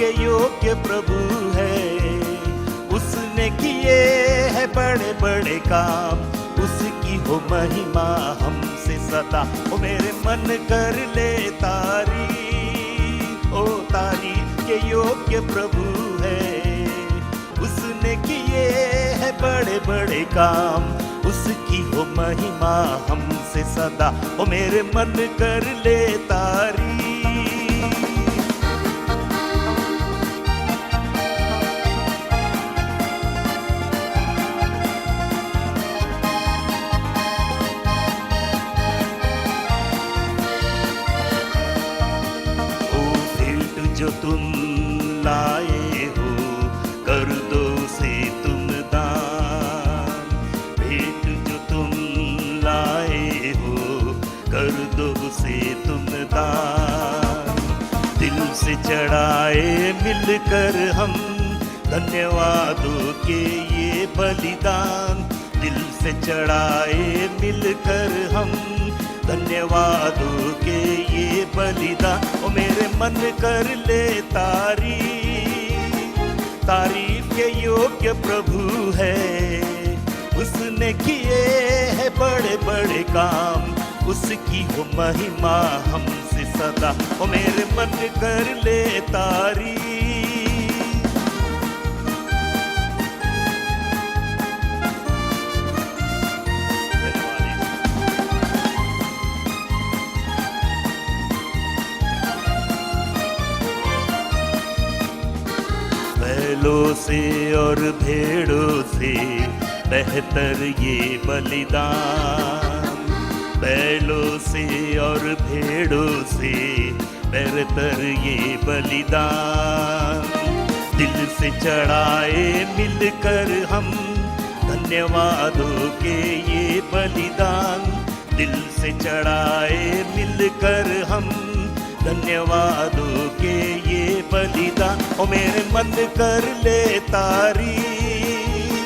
के योग्य प्रभु है। उसने किए हैं बड़े बड़े काम, उसकी हो महिमा हमसे सदा। ओ मेरे मन कर ले तारीफ, ओ तारीफ के योग्य प्रभु है। उसने किए हैं बड़े बड़े काम, उसकी हो महिमा हमसे सदा। ओ मेरे मन कर ले तारीफ। ओ भेंट जो तुम लाए हो, कर दो से तुम दान। भेंट जो तुम लाए हो, कर दो से तुम दान। दिल से चढ़ाए मिलकर हम धन्यवादों के ये बलिदान। दिल से चढ़ाए मिलकर हम धन्यवादों के ये बलिदान। ओ मेरे मन कर ले तारीफ, तारीफ के योग्य प्रभु है। उसने किए हैं बड़े बड़े काम, उसकी हो महिमा हमसे सदा। ओ मेरे मन कर ले तारीफ। बैलों से और भेड़ों से बेहतर ये बलिदान। बैलों से और भेड़ों से बेहतर ये बलिदान। दिल से चढ़ाए मिलकर हम धन्यवादों के ये बलिदान। दिल से चढ़ाए मिलकर हम धन्यवादों के ये बलिदान। ओ मेरे मन कर ले तारीफ,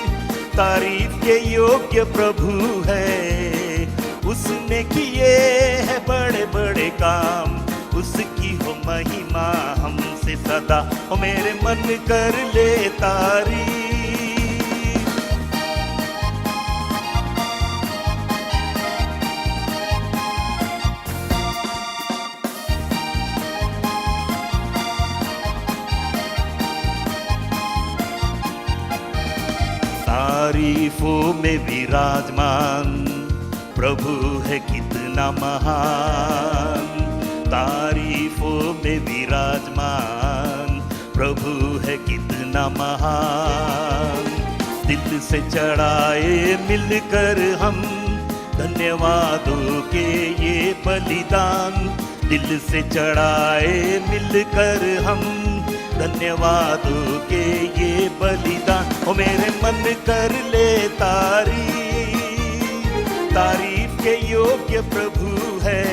तारीफ के योग्य प्रभु है। उसने किए हैं बड़े बड़े काम, उसकी हो महिमा हमसे सदा। ओ मेरे मन कर ले तारीफ। तारीफों में विराजमान प्रभु है कितना महान। तारीफों में विराजमान प्रभु है कितना महान। दिल से चढ़ाए मिलकर हम धन्यवादों के ये बलिदान। दिल से चढ़ाए मिलकर हम धन्यवादों के ये बलिदान। ओ मेरे मन कर ले तारीफ, तारीफ के योग्य प्रभु है।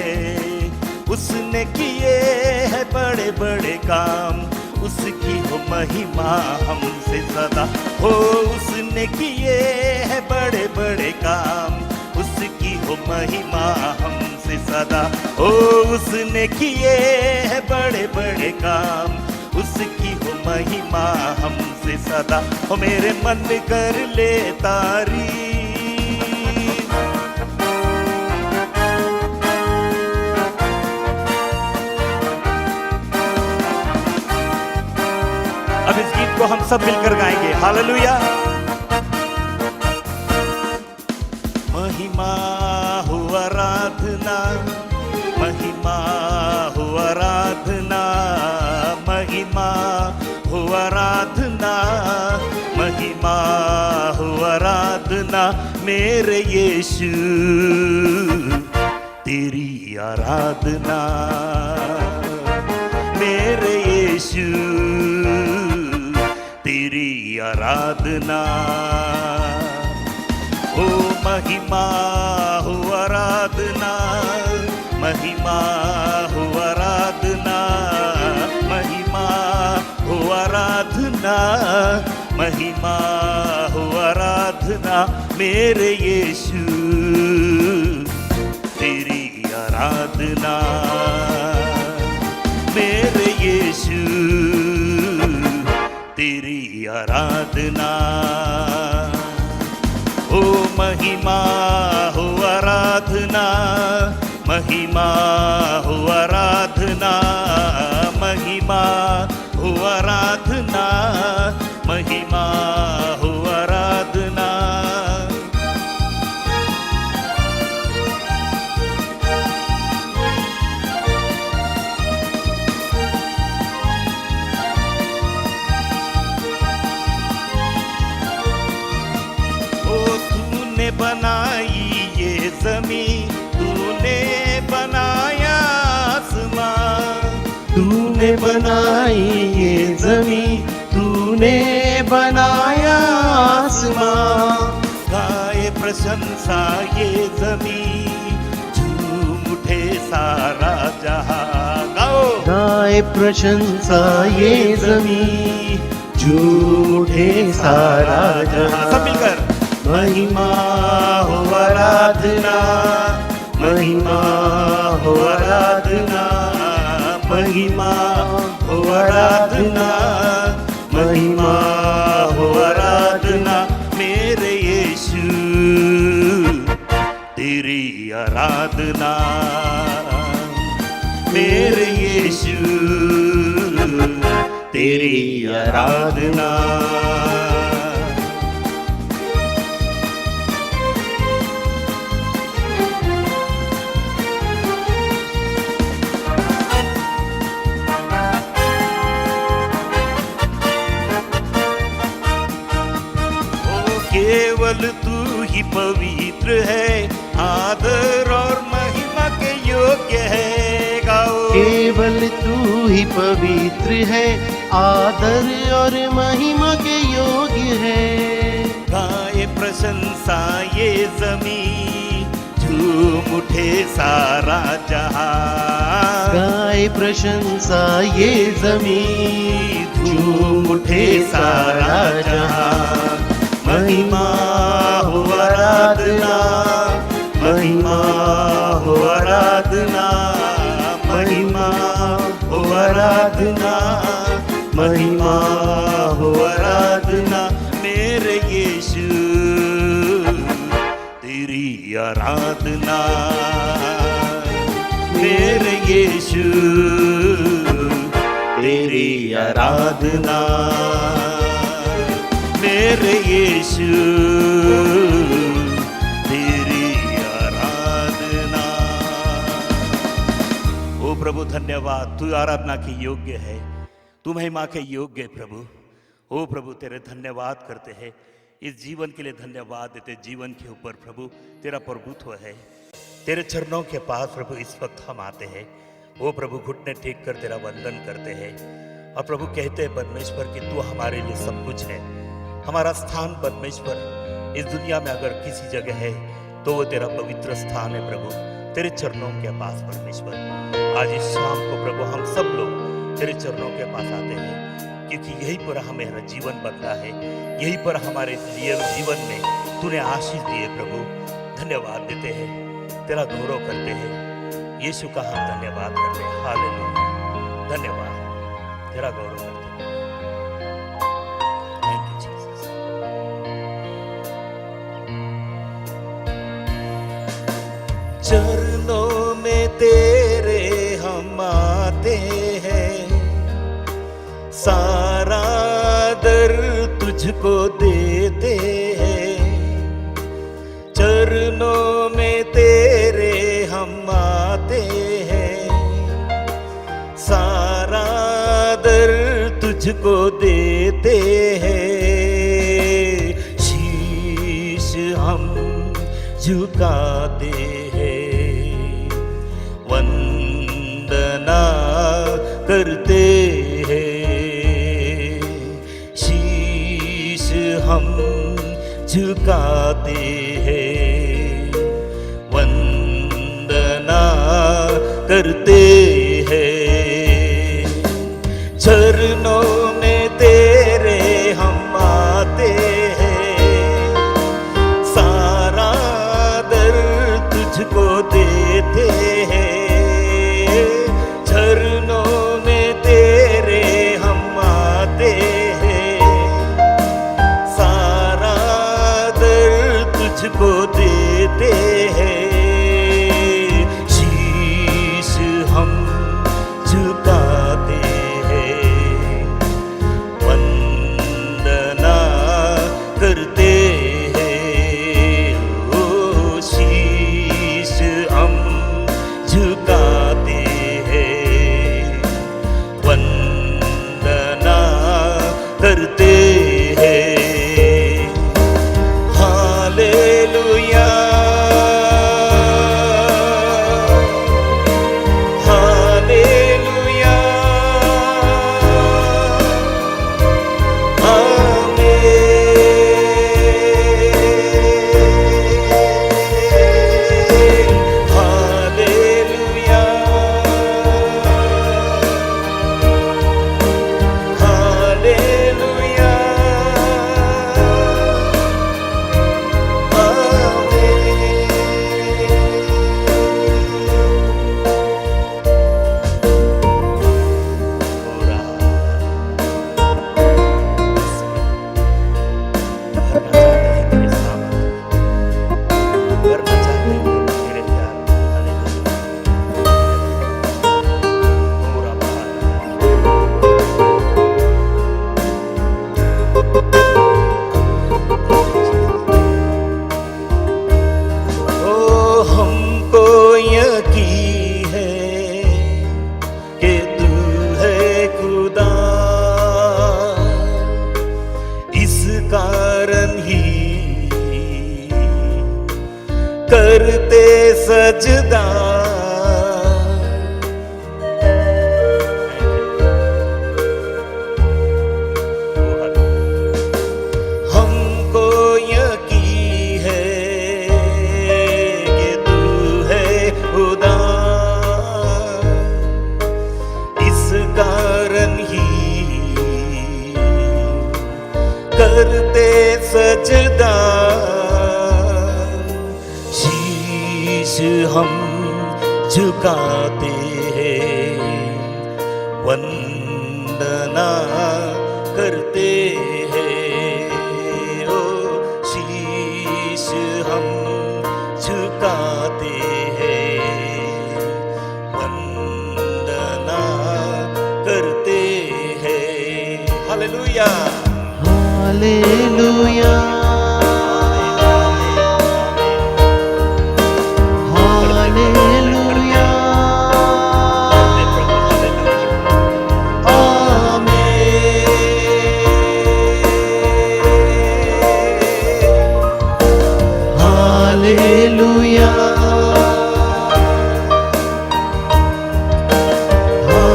उसने किए हैं बड़े बड़े काम, उसकी हो महिमा हमसे सदा। हो उसने किए हैं बड़े बड़े काम, उसकी हो महिमा हमसे सदा। हो उसने किए हैं बड़े बड़े काम, उसकी हो महिमा हमसे सदा। हो मेरे मन कर ले तारीफ। अब इस गीत को हम सब मिलकर गाएंगे। हालेलुया। महिमा हो आराधना, महिमा हो आराधना, महिमा हो आराधना, महिमा हो आराधना मेरे यीशु, तेरी आराधना मेरे यीशु, तेरी आराधना। ओ महिमा हो आराधना, महिमा हो आराधना, महिमा हो आराधना, महिमा हो आराधना मेरे यीशु, तेरी आराधना मेरे यीशु, आराधना। ओ महिमा हो आराधना, महिमा हो आराधना, महिमा हो आराधना, महिमा हो आराधना। बनाई ये ज़मीं, तूने बनाया आसमां, तूने बनाई ये ज़मीं, तूने बनाया आसमां। गाए प्रशंसा ये ज़मीं, झूम उठे सारा जहां। गाओ गाए प्रशंसा ये ज़मीं, झूम उठे सारा जहां। सब मिलकर महिमा हो आराधना, महिमा हो आराधना, महिमा हो आराधना, महिमा हो आराधना। मेरे यीशु तेरी आराधना, मेरे यीशु तेरी आराधना। केवल तू ही पवित्र है, आदर और महिमा के योग्य है। गाओ केवल तू ही पवित्र है, आदर और महिमा के योग्य है। गाए प्रशंसा ये ज़मीं, झूम उठे सारा जहां। गाए प्रशंसा ये ज़मीं, झूम उठे सारा जहां। महिमा हो आराधना, महिमा हो आराधना, महिमा हो आराधना, महिमा हो आराधना। मेरे यीशु तेरी आराधना, मेरे यीशु तेरी आराधना, मेरे यीशु तेरी आराधना। ओ प्रभु धन्यवाद, तू आराधना के योग्य है, तू महिमा के योग्य है प्रभु। ओ प्रभु तेरे धन्यवाद करते हैं, इस जीवन के लिए धन्यवाद देते। जीवन के ऊपर प्रभु तेरा प्रभुत्व है, तेरे चरणों के पास प्रभु इस वक्त हम आते हैं। ओ प्रभु घुटने टेक कर तेरा वंदन करते हैं और प्रभु कहते हैं परमेश्वर कि तू हमारे लिए सब कुछ है। हमारा स्थान परमेश्वर इस दुनिया में अगर किसी जगह है तो वो तेरा पवित्र स्थान है प्रभु, तेरे चरणों के पास परमेश्वर। आज इस शाम को प्रभु हम सब लोग तेरे चरणों के पास आते हैं, क्योंकि यही पर हमें जीवन बदला है, यही पर हमारे लिए जीवन में तूने आशीष दिए प्रभु। धन्यवाद देते हैं, तेरा गौरव करते हैं, यीशु का हम धन्यवाद करते हैं। हालेलुया, धन्यवाद, तेरा गौरव करते हैं। चरणों में तेरे हम आते हैं, सारा दर तुझको देते हैं। चरणों में तेरे हम आते हैं, सारा दर तुझको देते हैं। शीश हम झुकाते हैं, वंदना करते हैं। शीश हम झुकाते हैं, वंदना करते हैं। चरणों में तेरे हम आते हैं, सारा दर तुझको देते हैं। चरणों में तेरे हम आते हैं, कारण ही करते सजदा, शीश हम झुकाते हैं, वंदना करते हैं। ओ शीश हम झुकाते हैं, वंदना करते हैं। Hallelujah, hallelujah, hallelujah, hallelujah,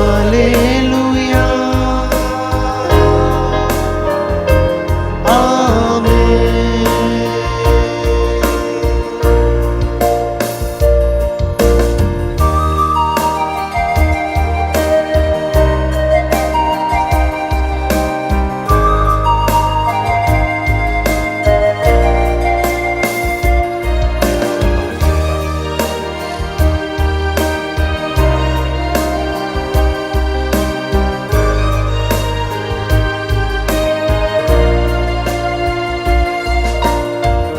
hallelujah, amen.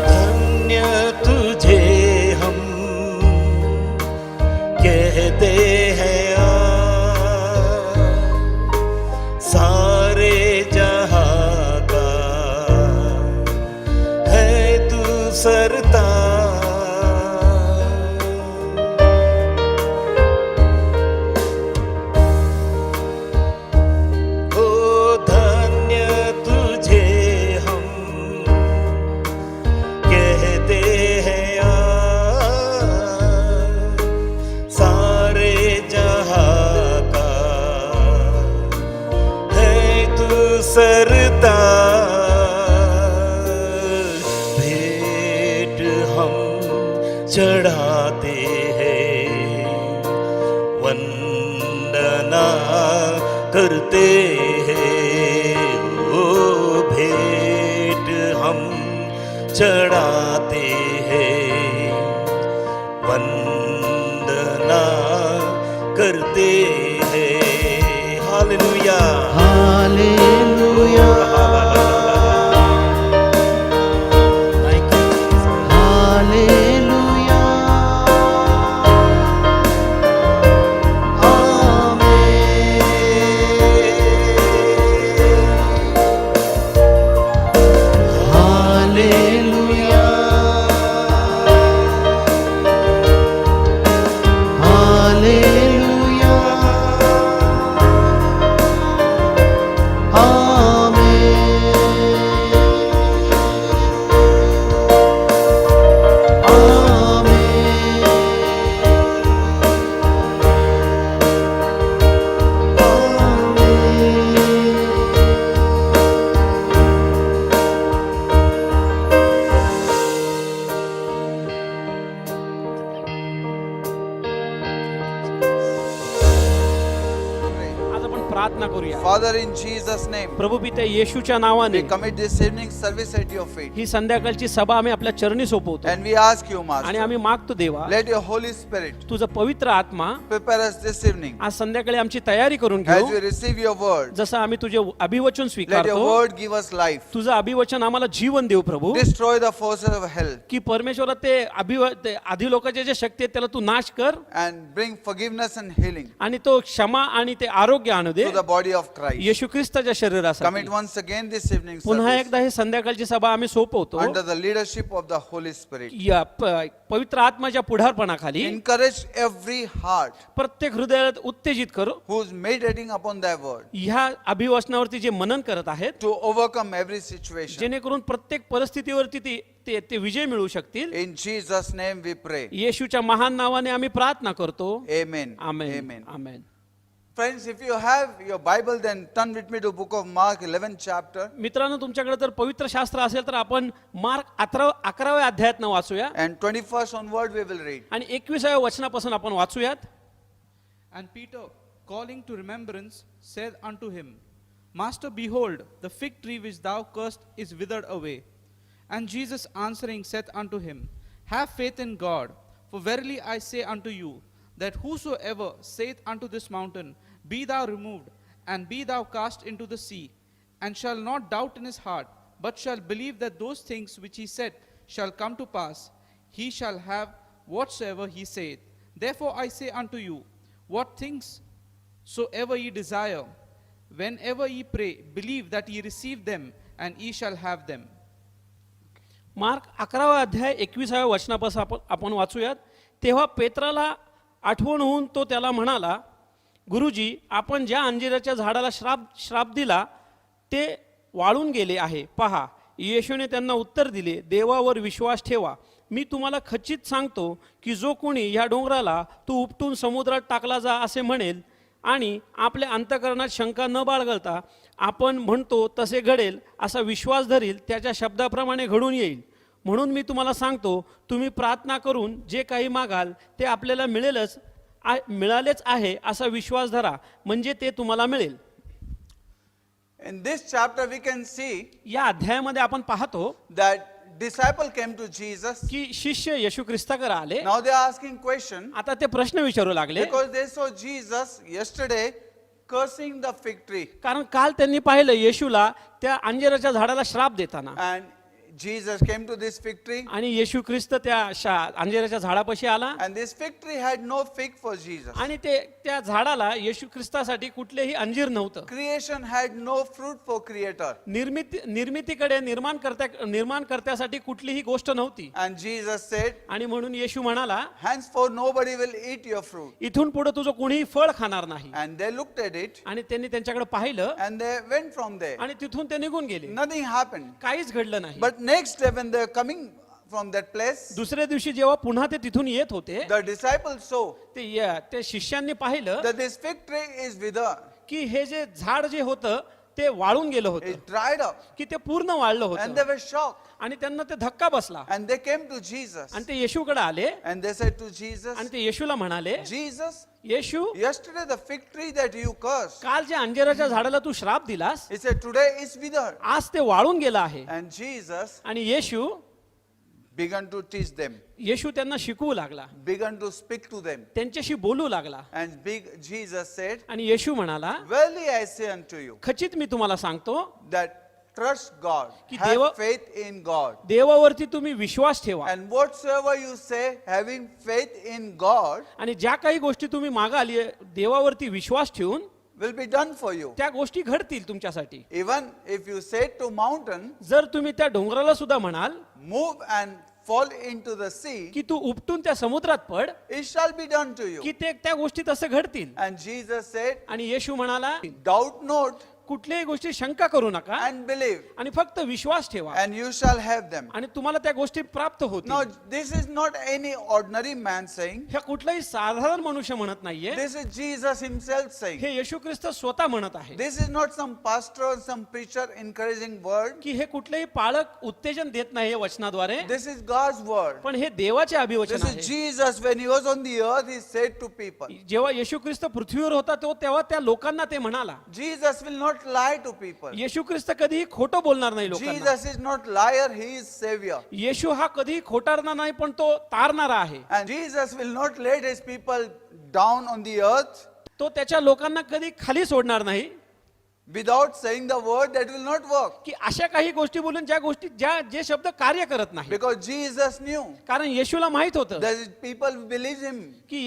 धन्य तुझे हम कहते हैं सारे जहां का है तू सरताज। ओ धन्य तुझे हम कहते हैं सारे जहां का है तू सरताज। भेंट हम चढ़ाते हैं, वंदना करते हैं। ओ भेंट हम चढ़ाते हैं, वंदना करते हैं। Hallelujah, hallelujah, Thank you, Jesus. Hallelujah, hallelujah, hallelujah, प्रार्थना करूया. Father, in Jesus' name, प्रभू पिता येशूच्या नावाने we commit this evening service at your feet. ही संध्याकाळची सभा आम्ही आपल्या चरणी सोपवतो And we ask you, आणि Master, आम्ही मागतो देवा, let your Holy Spirit तुझा पवित्र आत्मा prepare us this evening आज संध्याकाळी आमची तयारी करून as we घेऊ. receive your word. जसं आम्ही तुझे अभिवचन Let your स्वीकारतो, word give us life. तुझं अभिवचन आम्हाला जीवन देऊ प्रभू, Destroy the forces of hell की परमेश्वरा ते आधी लोकांचे जे शक्ती आहेत त्याला तू नाश कर and bring forgiveness and healing आणि तो क्षमा आणि ते आरोग्य आणू दे to the body of Christ. येशू ख्रिस्ताच्या शरीरासाठी. Commit once again this evening पुन्हा service एकदा हे संध्याकाळची सभा आम्ही सोपवतो under the leadership of the Holy Spirit. या पवित्र आत्माच्या पुढारपणाखाली. Encourage every heart प्रत्येक हृदयात उत्तेजित करू who is meditating upon thy word ह्या अभिवचनावरती जे मनन करत आहेत, to overcome every situation. जेणेकरून प्रत्येक परिस्थितीवरती ते विजय मिळू शकतील. In Jesus' name we pray. येशूच्या महान नावाने आम्ही प्रार्थना करतो. Amen. Amen, Amen. Amen. Friends, if you have your Bible, then turn with me to book of Mark 11th chapter मित्रांनो, तुमच्याकडे जर पवित्र शास्त्र असेल तर आपण मार्क 11व्या अध्यायात वाचूया and 21st onward we will read. आणि 21व्या वचनापासून आपण वाचूयात. And Peter calling to remembrance, said unto him, Master, behold, the fig tree which thou cursed is withered away. And Jesus answering said unto him, Have faith in God, for verily I say unto you, that whosoever saith unto this mountain, Be thou removed, and be thou cast into the sea, and shall not doubt in his heart, but shall believe that those things which he said shall come to pass, he shall have whatsoever he saith. Therefore I say unto you, what things soever ye desire, whenever ye pray, believe that ye receive them, and ye shall have them. Mark 11 अध्याय 21 वचनापासून आपण वाचूयात. तेव्हा पेत्राला आठवण होऊन तो त्याला म्हणाला, गुरुजी, आपण ज्या अंजिराच्या झाडाला श्राप दिला ते वाळून गेले आहे. पहा. येशूने त्यांना उत्तर दिले, देवावर विश्वास ठेवा. मी तुम्हाला खचित सांगतो की जो कोणी ह्या डोंगराला तू उपटून समुद्रात टाकला जा असे म्हणेल आणि आपल्या अंतःकरणात शंका न बाळगता आपण म्हणतो तसे घडेल असा विश्वास धरील, त्याच्या शब्दाप्रमाणे घडून येईल. म्हणून मी तुम्हाला सांगतो, तुम्ही प्रार्थना करून जे काही मागाल ते आपल्याला मिळालेच आहे असा विश्वास धरा, म्हणजे ते तुम्हाला मिळेल. In this chapter we can see या अध्यायामध्ये आपण पाहतो that disciple came to Jesus. की शिष्य येशू ख्रिस्ताकडे आले. Now they are asking question आता ते प्रश्न विचारू लागले, because they saw Jesus yesterday cursing the fig tree. कारण काल त्यांनी पाहिलं येशूला त्या अंजिराच्या झाडाला श्राप देताना. And Jesus came to this fig tree. आणि येशू ख्रिस्त त्या अंजिराच्या झाडापाशी आला. And this fig tree had no fig for Jesus. आणि त्या झाडाला येशू ख्रिस्तासाठी कुठलेही अंजीर नव्हतं. Creation had no fruit for creator. निर्मितीकडे निर्माणकर्त्यासाठी कुठलीही गोष्ट नव्हती. And Jesus said, आणि म्हणून येशू म्हणाला, henceforth nobody will eat your fruit. इथून पुढे तुझं कोणीही फळ खाणार नाही. And they looked at it. आणि त्यांनी त्यांच्याकडे पाहिलं And they went from there. आणि तिथून ते निघून गेले. Nothing happened. काहीच घडलं नाही. But next day when they were coming from that place, दुसऱ्या दिवशी जेव्हा पुन्हा ते तिथून येत होते, the disciples saw ते शिष्यांनी पाहिलं that this fig tree is withered. की हे जे झाड जे होतं ते वाळून गेलं होतं, It dried up. की ते पूर्ण वाळलं And they होतं. were shocked. आणि त्यांना ते धक्का बसला. And they came to Jesus. आणि ते येशूकडे आले And they said to Jesus, आणि ते येशूला म्हणाले, Jesus, Yeshu, yesterday the fig tree that you cursed, काल ज्या अंजिराच्या झाडाला तू श्राप दिलास, he said today is withered. आज ते वाळून गेलं आहे. And Jesus आणि येशू began to teach them, येशू त्यांना शिकवू लागला, began to speak to them. त्यांच्याशी बोलू लागला. And Jesus said, आणि येशू म्हणाला, verily I say unto you, खचित मी तुम्हाला सांगतो that trust God, की have faith in God. देवावरती तुम्ही विश्वास ठेवा. And whatsoever you say, having faith in God, आणि ज्या काही गोष्टी तुम्ही मागाल देवावरती विश्वास ठेवून will be done for you. त्या गोष्टी घडतील तुमच्यासाठी. Even if you say to mountain, जर तुम्ही त्या डोंगराला सुद्धा म्हणाल move and fall into the sea, की तू उपटून त्या समुद्रात पड, it shall be done to you. की त्या गोष्टी तसं घडतील. And Jesus said, आणि येशू म्हणाला, doubt not कुठल्याही गोष्टी शंका करू नका and believe, आणि फक्त विश्वास ठेवा and you shall have them. आणि तुम्हाला त्या गोष्टी प्राप्त Now, होतील. this is not any ordinary man saying. हे कुठलाही साधारण मनुष्य म्हणत नाहीये, This is Jesus himself saying. हे येशू ख्रिस्त स्वतः म्हणत आहे. This is not some pastor or some preacher encouraging word. की हे कुठलेही पालक उत्तेजन देत नाही वचनाद्वारे, This is God's word. पण हे देवाचे This अभिवचन is आहे. Jesus when he was on the earth, he said to people. जेव्हा येशू ख्रिस्त पृथ्वीवर होता तेव्हा त्या लोकांना ते म्हणाला. Jesus will not lie to people. येशू ख्रिस्त कधीही खोटं बोलणार नाही लोकांना. Jesus is not liar, he is savior. येशू हा कधीही खोटारणार नाही, पण तो तारणारा आहे. And Jesus will not let his people down on the earth तो त्याच्या लोकांना कधी खाली सोडणार नाही, without saying the word that will not work. की अशा काही गोष्टी बोलून जे शब्द कार्य करत नाही. Because Jesus knew कारण येशूला माहित होतं that people believe him की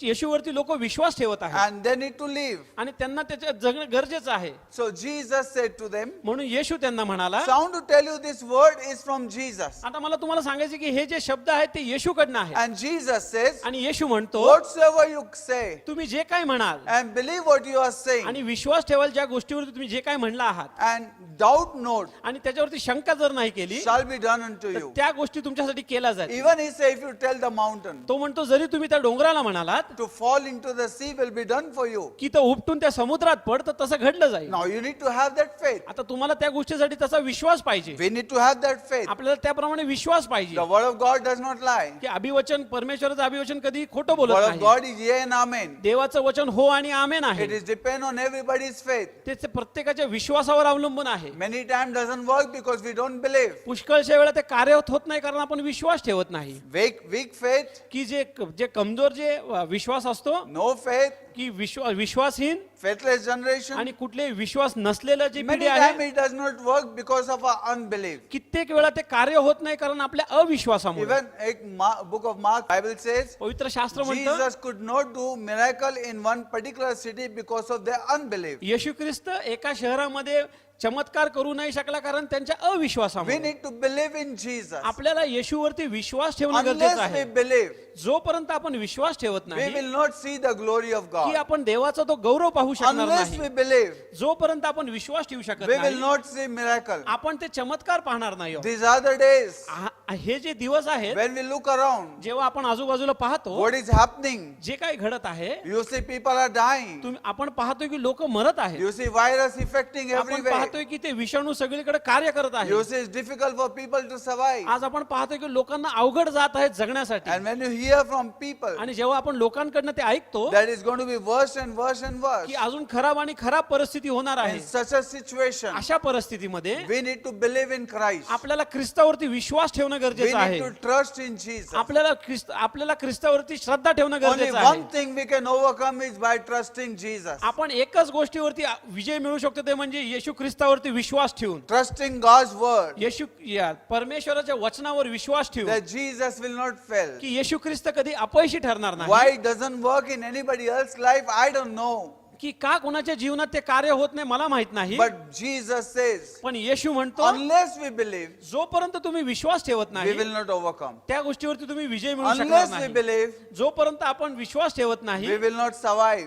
येशूवरती लोक विश्वास ठेवत आहेत and they need to live. आणि त्यांना त्याच्यात जगणं गरजेचं आहे. So Jesus said to them, म्हणून येशू त्यांना म्हणाला, so I want to tell you this word is from Jesus. आता मला तुम्हाला सांगायचे की हे जे शब्द आहेत ते येशूकडनं आहेत. And Jesus says, आणि येशू म्हणतो, whatsoever you say तुम्ही जे काय म्हणाल and believe what you are saying, आणि विश्वास ठेवाल ज्या गोष्टीवर गोष्टीवरती तुम्ही जे काय म्हणला आहात and doubt not आणि त्याच्यावरती शंका जर नाही केली shall be done unto तर you. त्या गोष्टी तुमच्यासाठी केल्या जातील. Even he say, if you tell the mountain तो म्हणतो जरी तुम्ही त्या डोंगराला म्हणालात to fall into the sea will be done for you. की तो उपटून त्या समुद्रात पड, तर तसं घडलं जाईल. Now you need to have that faith. आता तुम्हाला त्या गोष्टीसाठी तसा विश्वास पाहिजे. We need to have that faith. आपल्याला त्याप्रमाणे विश्वास पाहिजे The word of God does not lie. की अभिवचन, परमेश्वराचं अभिवचन कधी खोटं बोलत Word of नाही. God is yea and amen. देवाचं वचन हो आणि आमेन आहे. It is depend on everybody's faith. ते प्रत्येकाच्या विश्वासावर अवलंबून आहे. Many times doesn't work because we don't believe. पुष्कळशा वेळा ते कार्यरत होत नाही कारण आपण विश्वास ठेवत नाही. Weak faith, की जे जे कमजोर जे विश्वास असतो no faith, की विश्वासहीन faithless generation. आणि कुठले विश्वास नसलेलं जी Many पिढी times आहे it does not work because of our unbelief. कित्येक वेळा ते कार्य होत नाही कारण आपल्या अविश्वासामुळे. Even book of Mark, Bible says, पवित्र शास्त्र म्हणतं Jesus could not do miracle in one particular city because of their unbelief. येशू ख्रिस्त एका शहरामध्ये चमत्कार करू नाही शकला कारण त्यांच्या We अविश्वासामुळे. need to believe in Jesus. आपल्याला येशूवरती विश्वास ठेवणं गरजेचं Unless we आहे. believe, जोपर्यंत आपण विश्वास ठेवत we नाही will not see the glory of की God. आपण देवाचा तो गौरव पाहू शकणार Unless we नाही. believe, जोपर्यंत आपण विश्वास ठेवू शकत we will नाही not see miracle. आपण ते चमत्कार पाहणार नाही. These are the days हे जे दिवस आहेत when we look around, जेव्हा आपण आजूबाजूला पाहतो what is happening? जे काही घडत आहे You see people are dying. आपण पाहतोय की लोक मरत आहेत. You see virus affecting आपण everywhere. पाहतोय की ते विषाणू सगळीकडे कार्य करत You आहे. see it's difficult for people to survive. आज आपण पाहतोय की लोकांना अवघड जात आहे जगण्यासाठी. And when you hear from people आणि जेव्हा आपण लोकांकडनं ते ऐकतो that is going to be worse and worse and worse, की अजून खराब आणि खराब परिस्थिती होणार आहे, in such a situation, अशा परिस्थितीमध्ये we need to believe in Christ. आपल्याला ख्रिस्तावरती विश्वास ठेवणं We गरजेचं need आहे. to trust in Jesus. आपल्याला ख्रिस्तावरती श्रद्धा ठेवणं Only गरजेचं one आहे. thing we can overcome is by trusting Jesus. आपण एकच गोष्टीवरती विजय मिळू शकतो ते म्हणजे येशू ख्रिस्तावरती विश्वास ठेवून, Trusting God's word परमेश्वराच्या वचनावर विश्वास ठेवून that Jesus will not fail. की येशू ख्रिस्त कधी अपयशी ठरणार Why नाही. it doesn't work in anybody else's life, I don't know. की का कोणाच्या जीवनात ते कार्य होत नाही मला माहित नाही. But Jesus says, पण येशू म्हणतो unless we believe, जोपर्यंत तुम्ही विश्वास ठेवत we नाही will not overcome. त्या गोष्टीवरती तुम्ही विजय मिळवू शकणार Unless we नाही. believe, जोपर्यंत आपण विश्वास ठेवत we नाही will not survive.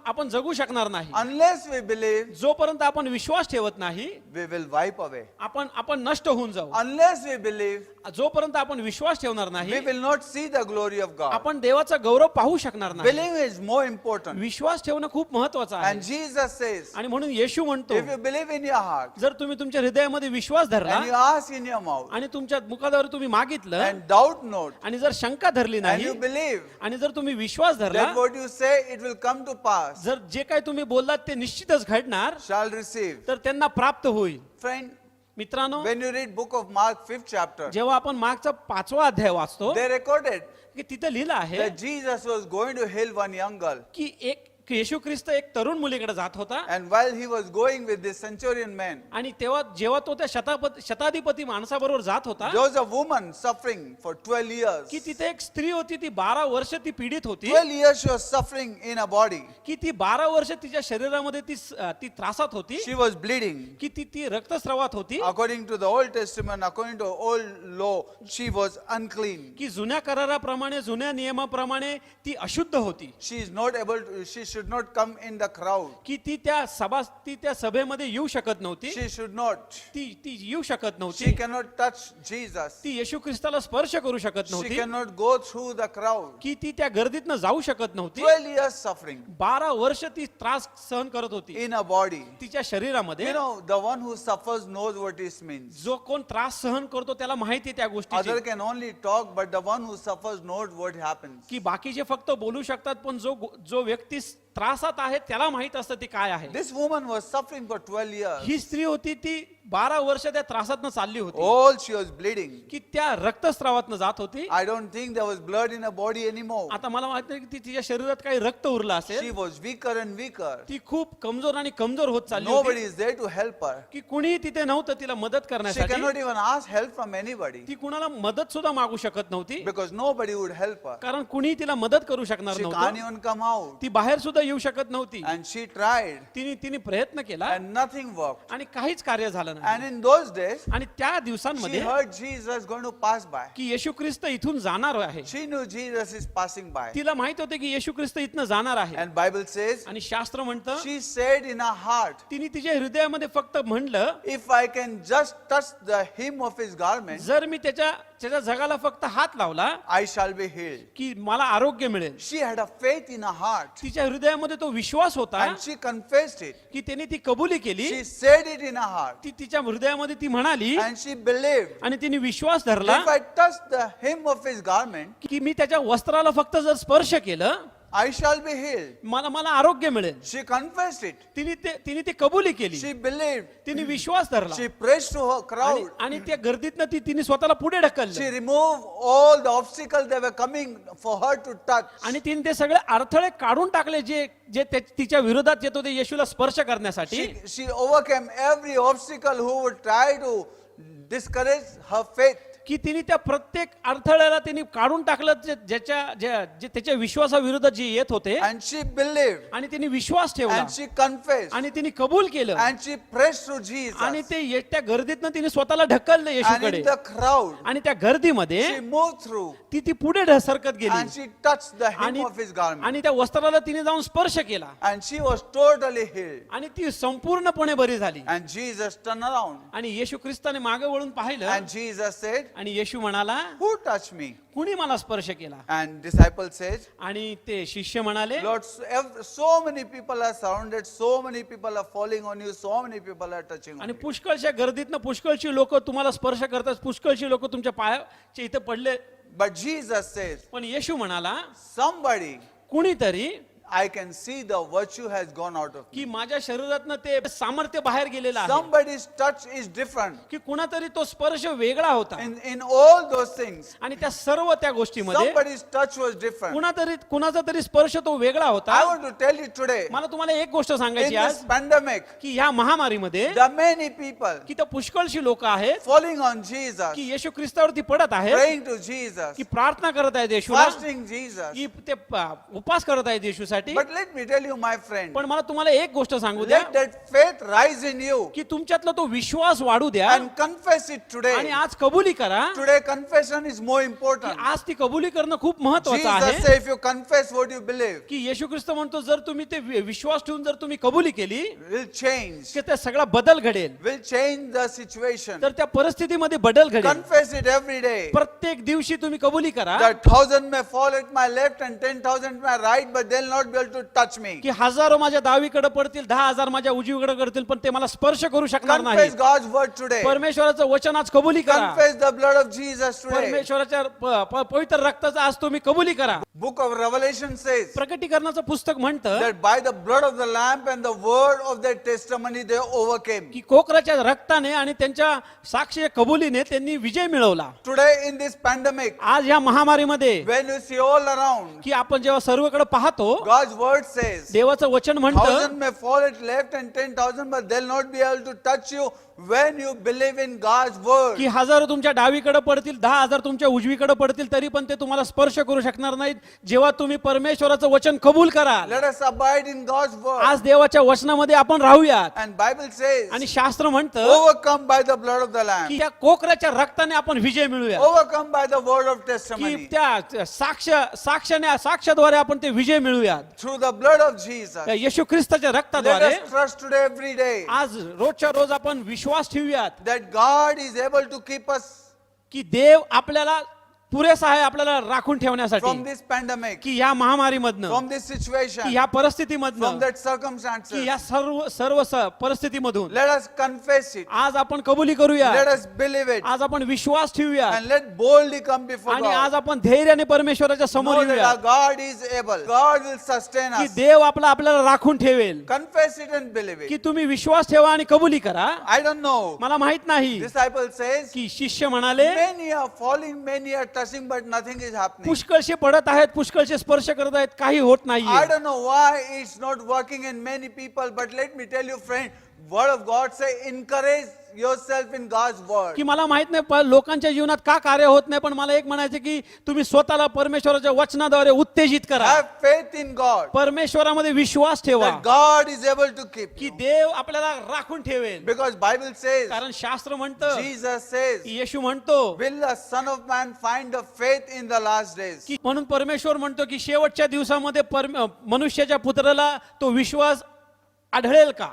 आपण जगू शकणार नाही. Unless we believe, जोपर्यंत आपण विश्वास ठेवत नाही we will wipe away. आपण नष्ट होऊन जाऊ. Unless we believe, जोपर्यंत आपण विश्वास ठेवणार we नाही will not see the glory of God. आपण देवाचा गौरव पाहू शकणार नाही. Believing is more important. विश्वास ठेवणं खूप महत्वाचं And आहे. Jesus says, आणि म्हणून येशू म्हणतो if you believe in your heart जर तुम्ही तुमच्या हृदयामध्ये विश्वास धरला and you ask in your mouth आणि तुमच्या मुखाद्वारे तुम्ही मागितलं and doubt not आणि जर शंका धरली and नाही you believe आणि जर तुम्ही विश्वास धरला, that what you say it will come to pass, जर जे काही तुम्ही बोललात ते निश्चितच घडणार, shall receive. तर त्यांना प्राप्त होईल. Friend, मित्रांनो, when you read book of Mark 5th chapter, जेव्हा आपण मागचा 5वा अध्याय वाचतो they recorded की तिथं लिहिलं आहे that Jesus was going to heal one young girl. की येशू ख्रिस्त एक तरुण मुलीकडे जात होता And while he was going with this centurion man, आणि जेव्हा तो त्या शताधिपती माणसाबरोबर जात होता there was a woman suffering for 12 years. की तिथे एक स्त्री होती, ती 12 वर्ष ती पीडित होती, 12 years she was suffering in her body. की ती 12 वर्ष तिच्या शरीरामध्ये ती त्रासात होती, She was bleeding. की ती रक्तस्रावात होती, According to the Old Testament, according to old law, she was unclean. की जुन्या कराराप्रमाणे जुन्या नियमाप्रमाणे ती अशुद्ध होती, She is not able to, she should not come in the crowd. की ती त्या सभेमध्ये येऊ शकत नव्हती, She should not. ती येऊ शकत She नव्हती, cannot touch Jesus. ती येशू ख्रिस्ताला स्पर्श करू शकत She नव्हती, cannot go through the crowd. की ती त्या गर्दीतनं जाऊ शकत नव्हती. 12 years suffering 12 वर्ष ती त्रास सहन करत होती in her body. तिच्या शरीरामध्ये. You know, the one who suffers knows what this means. जो कोण त्रास सहन करतो त्याला माहिती त्या गोष्टीची, Other can only talk, but the one who suffers knows what happens. की बाकीचे फक्त बोलू शकतात पण जो व्यक्ती त्रासात आहे त्याला माहित असतं ती काय आहे. This woman was suffering for 12 years. ही स्त्री होती, ती 12 वर्ष त्या त्रासातनं चालली होती, All she was bleeding. की त्या रक्तस्रावातनं जात होती. I don't think there was blood in her body anymore. आता मला माहित नाही की तिच्या शरीरात काही रक्त उरलं She असेल, was weaker and weaker. ती खूप कमजोर आणि कमजोर होत चालली Nobody होती, is there to help her. की कुणीही तिथे नव्हतं तिला मदत She करण्यासाठी. cannot even ask help from anybody ती कुणाला मदत सुद्धा मागू शकत नव्हती, because nobody would help her. कारण कुणी तिला मदत करू शकणार She can't नव्हतं. even come out. ती बाहेर सुद्धा सुद्धा येऊ शकत नव्हती. And she tried तिने प्रयत्न केला and nothing worked. आणि काहीच कार्य झालं And नाही. in those days, आणि त्या she दिवसांमध्ये heard Jesus going to pass by. की येशू ख्रिस्त इथून जाणार आहे. She knew Jesus is passing by. तिला माहित होते की येशू ख्रिस्त इथनं जाणार आहे. And Bible says, आणि शास्त्र म्हणतं she said in her heart, तिने तिच्या हृदयामध्ये फक्त म्हणलं, if I can just touch the hem of his garment, जर मी त्याच्या जगाला फक्त हात लावला I shall be healed. की मला आरोग्य मिळेल. She had a faith in her heart तिच्या हृदयामध्ये तो विश्वास होता and she confessed it. की त्याने ती कबुली केली. She said it in her heart ती तिच्या हृदयामध्ये ती म्हणाली and she believed. आणि तिने विश्वास धरला If I touch the hem of his garment, की मी त्याच्या वस्त्राला फक्त जर स्पर्श केलं I shall be healed. मला आरोग्य मिळेल. She confessed it. तिने ती कबुली केली. She believed. तिने विश्वास धरला She pressed to her crowd. आणि त्या गर्दीतनं तिने स्वतःला पुढे ढकललं She removed all the obstacles that were coming for her to touch. आणि तिने ते सगळे अडथळे काढून टाकले जे जे तिच्या विरोधात येत होते येशूला स्पर्श करण्यासाठी. She overcame every obstacle who would try to discourage her faith. की तिने त्या प्रत्येक अडथळ्याला तिने काढून टाकलं जे त्याच्या विश्वासाविरोधात जे येत होते. And she believed. आणि तिने विश्वास ठेवला And she confessed. आणि तिने कबूल केलं And she pressed to Jesus. आणि ते त्या गर्दीतनं तिने स्वतःला ढकललं And येशूकडे. in the crowd, आणि त्या गर्दीमध्ये she moved through. ती पुढे सरकत गेली And she touched the hem आणि of his garment. आणि त्या वस्त्राला तिने जाऊन स्पर्श केला And she was totally healed. आणि ती संपूर्णपणे बरी झाली. And Jesus turned around. आणि येशू ख्रिस्ताने मागे वळून पाहिलं And Jesus said, आणि येशू म्हणाला, who touched me? कुणी मला स्पर्श केला? And disciple says, आणि ते शिष्य म्हणाले, Lord, so many people are surrounded, so many people are falling on you, so many people are touching on आणि you. पुष्कळशा गर्दीतनं पुष्कळशी लोक तुम्हाला स्पर्श करतात, पुष्कळशी लोक तुमच्या पायाच्या इथे पडले. But Jesus says, पण येशू म्हणाला, somebody, कुणीतरी I can see the virtue has gone out of me. की माझ्या शरीरातनं ते सामर्थ्य बाहेर गेलेलं आहे. Somebody's touch is different. की कुणातरी तो स्पर्श वेगळा होता. In all those things, आणि त्या सर्व त्या गोष्टीमध्ये somebody's touch was different. कुणाचा तरी स्पर्श तो वेगळा I होता. want to tell you today, मला तुम्हाला एक गोष्ट in सांगायची this आज pandemic, की ह्या महामारीमध्ये there are many people की त्या पुष्कळशी लोक आहेत falling on Jesus, की येशू ख्रिस्तावरती पडत आहेत, praying to Jesus, की प्रार्थना करत आहेत येशूला, fasting Jesus. की ते उपास करत आहेत येशूसाठी. But let me tell you, my friend, पण मला तुम्हाला एक गोष्ट सांगू द्या let that faith rise in you की तुमच्यातला तो विश्वास वाढू द्या and confess it आणि today. आज कबुली करा. Today confession is more की important. आज ती कबुली करणं खूप महत्वाचं Jesus आहे. said, if you confess what you believe, की येशू ख्रिस्त म्हणतो जर तुम्ही ते विश्वास ठेवून जर तुम्ही कबुली केली will change, की त्या सगळा बदल घडेल, will change the situation. तर त्या परिस्थितीमध्ये बदल घडेल. Confess it every day. प्रत्येक दिवशी तुम्ही कबुली करा That 1,000 may fall at my left and 10,000 at my right, but they'll not be able to touch me. की हजारो माझ्या डावीकडे पडतील, 10,000 माझ्या उजवीकडे करतील, पण ते मला स्पर्श करू शकणार नाही. Confess God's word today. परमेश्वराचं वचन आज कबुली करा. Confess the blood of Jesus today. परमेश्वराच्या पवित्र रक्ताचा आज तुम्ही कबुली करा. Book of Revelation says प्रकटीकरणाचं पुस्तक म्हणतं that by the blood of the Lamb and the word of their testimony they overcame. की कोकराच्या रक्ताने आणि त्यांच्या साक्षी कबुलीने त्यांनी विजय मिळवला. Today in this pandemic, आज या महामारीमध्ये when you see all around, की आपण जेव्हा सर्वकडे पाहतो God's word says, देवाचं वचन म्हणतं 1,000 may fall at left and 10,000, but they'll not be able to touch you when you believe in God's word. की हजारो तुमच्या डावीकडे पडतील, 10,000 तुमच्या उजवीकडे पडतील, तरी पण ते तुम्हाला स्पर्श करू शकणार नाहीत जेव्हा तुम्ही परमेश्वराचं वचन कबूल कराल. Let us abide in God's word. आज देवाच्या वचनामध्ये आपण राहूयात. And Bible says, आणि शास्त्र म्हणतं overcome by the blood of the Lamb, की त्या कोकराच्या रक्ताने आपण विजय मिळूया. overcome by the word of की testimony, त्या साक्षाद्वारे आपण ते विजय मिळूयात. through the blood of Jesus. त्या येशू ख्रिस्ताच्या Let रक्ताद्वारे us trust today every day आज रोजच्या रोज आपण विश्वास ठेवूयात that God is able to keep us की देव आपल्याला पुरेसा आहे आपल्याला राखून ठेवण्यासाठी, from this pandemic, की ह्या महामारीमधनं, from this की situation, ह्या from परिस्थितीमधनं, that की circumstances. ह्या सर्व परिस्थितीमधून Let us confess it. आज आपण कबुली करूया. Let us believe it. आज आपण विश्वास ठेवूया And let boldly come before आणि आज God. आपण धैर्याने परमेश्वराच्या समोर Know that येऊया our God is able. God will sustain की us. देव आपल्याला राखून ठेवेल. Confess it and believe की it. तुम्ही विश्वास ठेवा आणि कबुली करा. I don't know. मला माहित नाही Disciple says, की शिष्य म्हणाले many are falling, many are touching, but nothing is happening. पुष्कळशे पडत आहेत, पुष्कळशे स्पर्श करत आहेत, काही होत I नाहीये. don't know why it's not working in many people, but let me tell you, friend, word of God say, encourage yourself in God's word. की मला माहित नाही लोकांच्या जीवनात का कार्य होत नाही, पण मला एक म्हणायचं की तुम्ही स्वतःला परमेश्वराच्या वचनाद्वारे उत्तेजित करा. Have faith in God परमेश्वरामध्ये विश्वास ठेवा that God is able to keep की you. देव आपल्याला राखून ठेवेल. Because Bible says, कारण शास्त्र म्हणतं, Jesus says, येशू म्हणतो will the Son of Man find a faith in the last days? की म्हणून परमेश्वर म्हणतो की शेवटच्या दिवसामध्ये मनुष्याच्या पुत्राला तो विश्वास आढळेल का?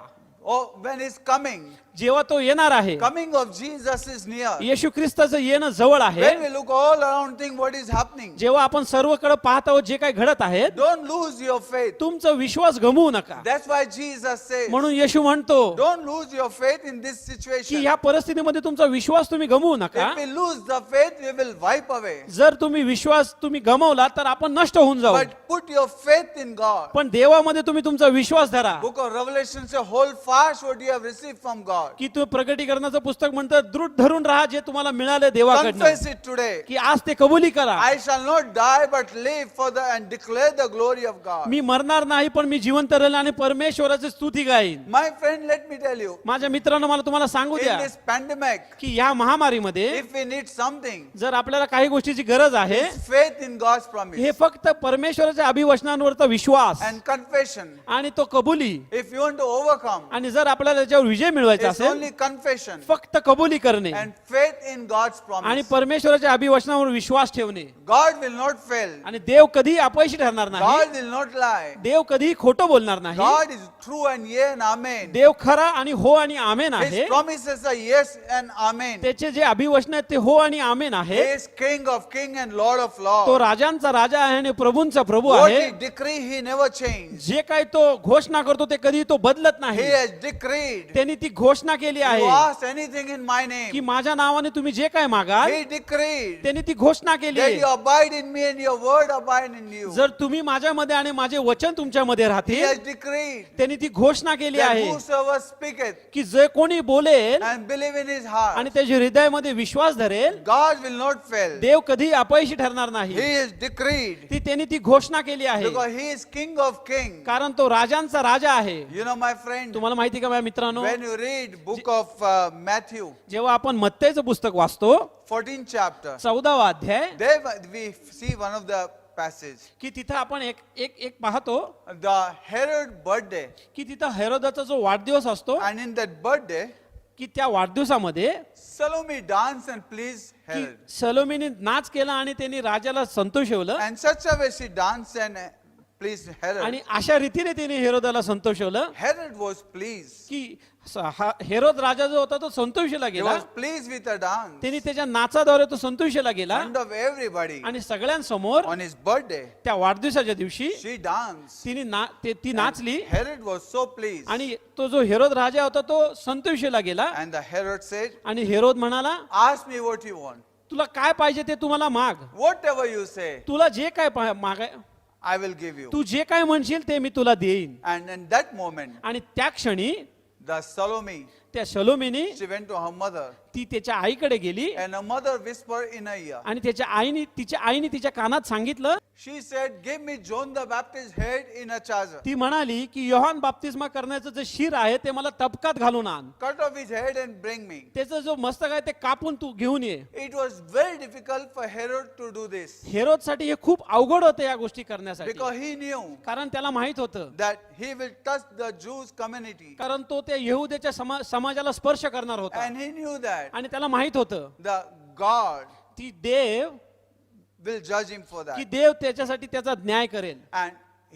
Oh, when he's coming, जेव्हा तो येणार आहे. coming of Jesus is near. येशू ख्रिस्ताचं येणं जवळ आहे. When we look all around, think what is happening. जेव्हा आपण सर्वकडे पाहत आहोत जे काही घडत आहे, Don't lose your faith. तुमचा विश्वास गमवू नका. That's why Jesus says, म्हणून येशू म्हणतो don't lose your faith in this की situation. ह्या परिस्थितीमध्ये तुमचा विश्वास तुम्ही गमवू नका. If we lose the faith, we will wipe away. जर तुम्ही विश्वास गमवला तर आपण नष्ट होऊन जाऊ. But put your faith in God. पण देवामध्ये तुम्ही तुमचा विश्वास धरा. Book of Revelation says, hold fast what you have received from God. की तू प्रकटीकरणाचं पुस्तक म्हणतं दृढ धरून राहा जे तुम्हाला मिळाले देवाकडनं. Confess it today. की आज ते कबुली करा. I shall not die but live for the and declare the glory of God. मी मरणार नाही पण मी जिवंत राहील आणि परमेश्वराची स्तुती गाईन. My friend, let me tell you, माझ्या मित्रांनो मला तुम्हाला सांगू in द्या this pandemic, की या महामारीमध्ये if we need something, जर आपल्याला काही गोष्टीची गरज आहे, it's faith in God's promise हे फक्त परमेश्वराच्या अभिवचनांवरचा विश्वास and confession. आणि तो कबुली. If you want to overcome, आणि जर आपल्याला त्याच्यावर विजय मिळवायचा it's असेल only confession फक्त कबुली करणे and faith in God's आणि promise. परमेश्वराच्या अभिवचनावर विश्वास ठेवणे. God will not fail. आणि देव कधी अपयशी ठरणार नाही. God will not lie. देव कधी खोटं बोलणार नाही. God is true and yea and amen. देव खरा आणि हो आणि आमेन आहे. His promises are yes and amen. त्याचे जे अभिवचन आहेत ते हो आणि आमेन He आहे. is King of kings and Lord of तो lords. राजांचा राजा आहे आणि प्रभूंचा प्रभू What आहे. he decree, he never changed. जे काही तो घोषणा करतो ते कधी तो बदलत He नाही. has decreed. त्यांनी ती घोषणा केली You आहे ask anything in my की name. माझ्या नावाने तुम्ही जे काय मागाल He decreed त्यांनी ती घोषणा केली that आहे. you abide in me and your word abide in you. जर तुम्ही माझ्यामध्ये आणि माझे वचन तुमच्यामध्ये He राहतील has decreed त्यांनी ती घोषणा केली that आहे whosoever speaketh की जे कोणी बोलेल and believe in his heart, आणि त्याच्या हृदयामध्ये विश्वास धरेल God will not fail. देव कधी अपयशी ठरणार नाही. He has decreed ती त्यांनी ती घोषणा केली आहे because he is King of kings. कारण तो राजांचा राजा आहे. You know, my friend, तुम्हाला माहिती का माझ्या मित्रांनो, when you read book of Matthew, जेव्हा आपण मत्तेचं पुस्तक वाचतो 14th chapter, 14वा अध्याय, there we see one of the passage. की तिथं आपण एक एक एक पाहतो The Herod birthday, की तिथं हेरोदाचा जो वाढदिवस असतो and in that birthday, की त्या वाढदिवसामध्ये Salome danced and pleased की Herod. सलोमीने नाच केला आणि त्यांनी राजाला संतोषवलं And such a way she danced and pleased Herod. आणि अशा रीतीने तिने हेरोदाला संतोषवलं Herod was pleased. की हेरोद राजा जो होता तो संतोषीला He गेला. was pleased with her dance त्यांनी त्याच्या नाचाद्वारे तो संतोषीला in गेला front of everybody. आणि सगळ्यांसमोर On his birthday, त्या वाढदिवसाच्या दिवशी she danced. ती नाचली Herod was so pleased. आणि तो जो हेरोद राजा होता तो संतोषीला गेला. And the Herod said, आणि हेरोद म्हणाला ask me what you want. तुला काय पाहिजे ते तुम्हाला माग. Whatever you say, तुला जे काय मागाय I will give you. तू जे काय म्हणशील ते मी तुला देईन. And in that moment, आणि त्या क्षणी the Salome, त्या शलोमीने she went to her mother, ती त्याच्या आईकडे गेली and her mother whispered in her ear. आणि तिच्या आईने तिच्या कानात सांगितलं. She said, give me John the Baptist's head in a charger. ती म्हणाली की योहान बाप्तिस्मा करण्याचं जे शिर आहे ते मला तबकात घालून आण. Cut off his head and bring me. त्याचं जो मस्तक आहे ते कापून तू घेऊन ये. It was very difficult for Herod to do this हेरोदसाठी हे खूप अवघड होतं या गोष्टी करण्यासाठी. because he knew कारण त्याला माहित होतं that he will touch the Jews community. कारण तो त्या यहुद्याच्या समाजाला स्पर्श करणार होता. And he knew that आणि त्याला माहित होतं the God की देव will judge him for की that. देव त्याच्यासाठी त्याचा न्याय करेल. And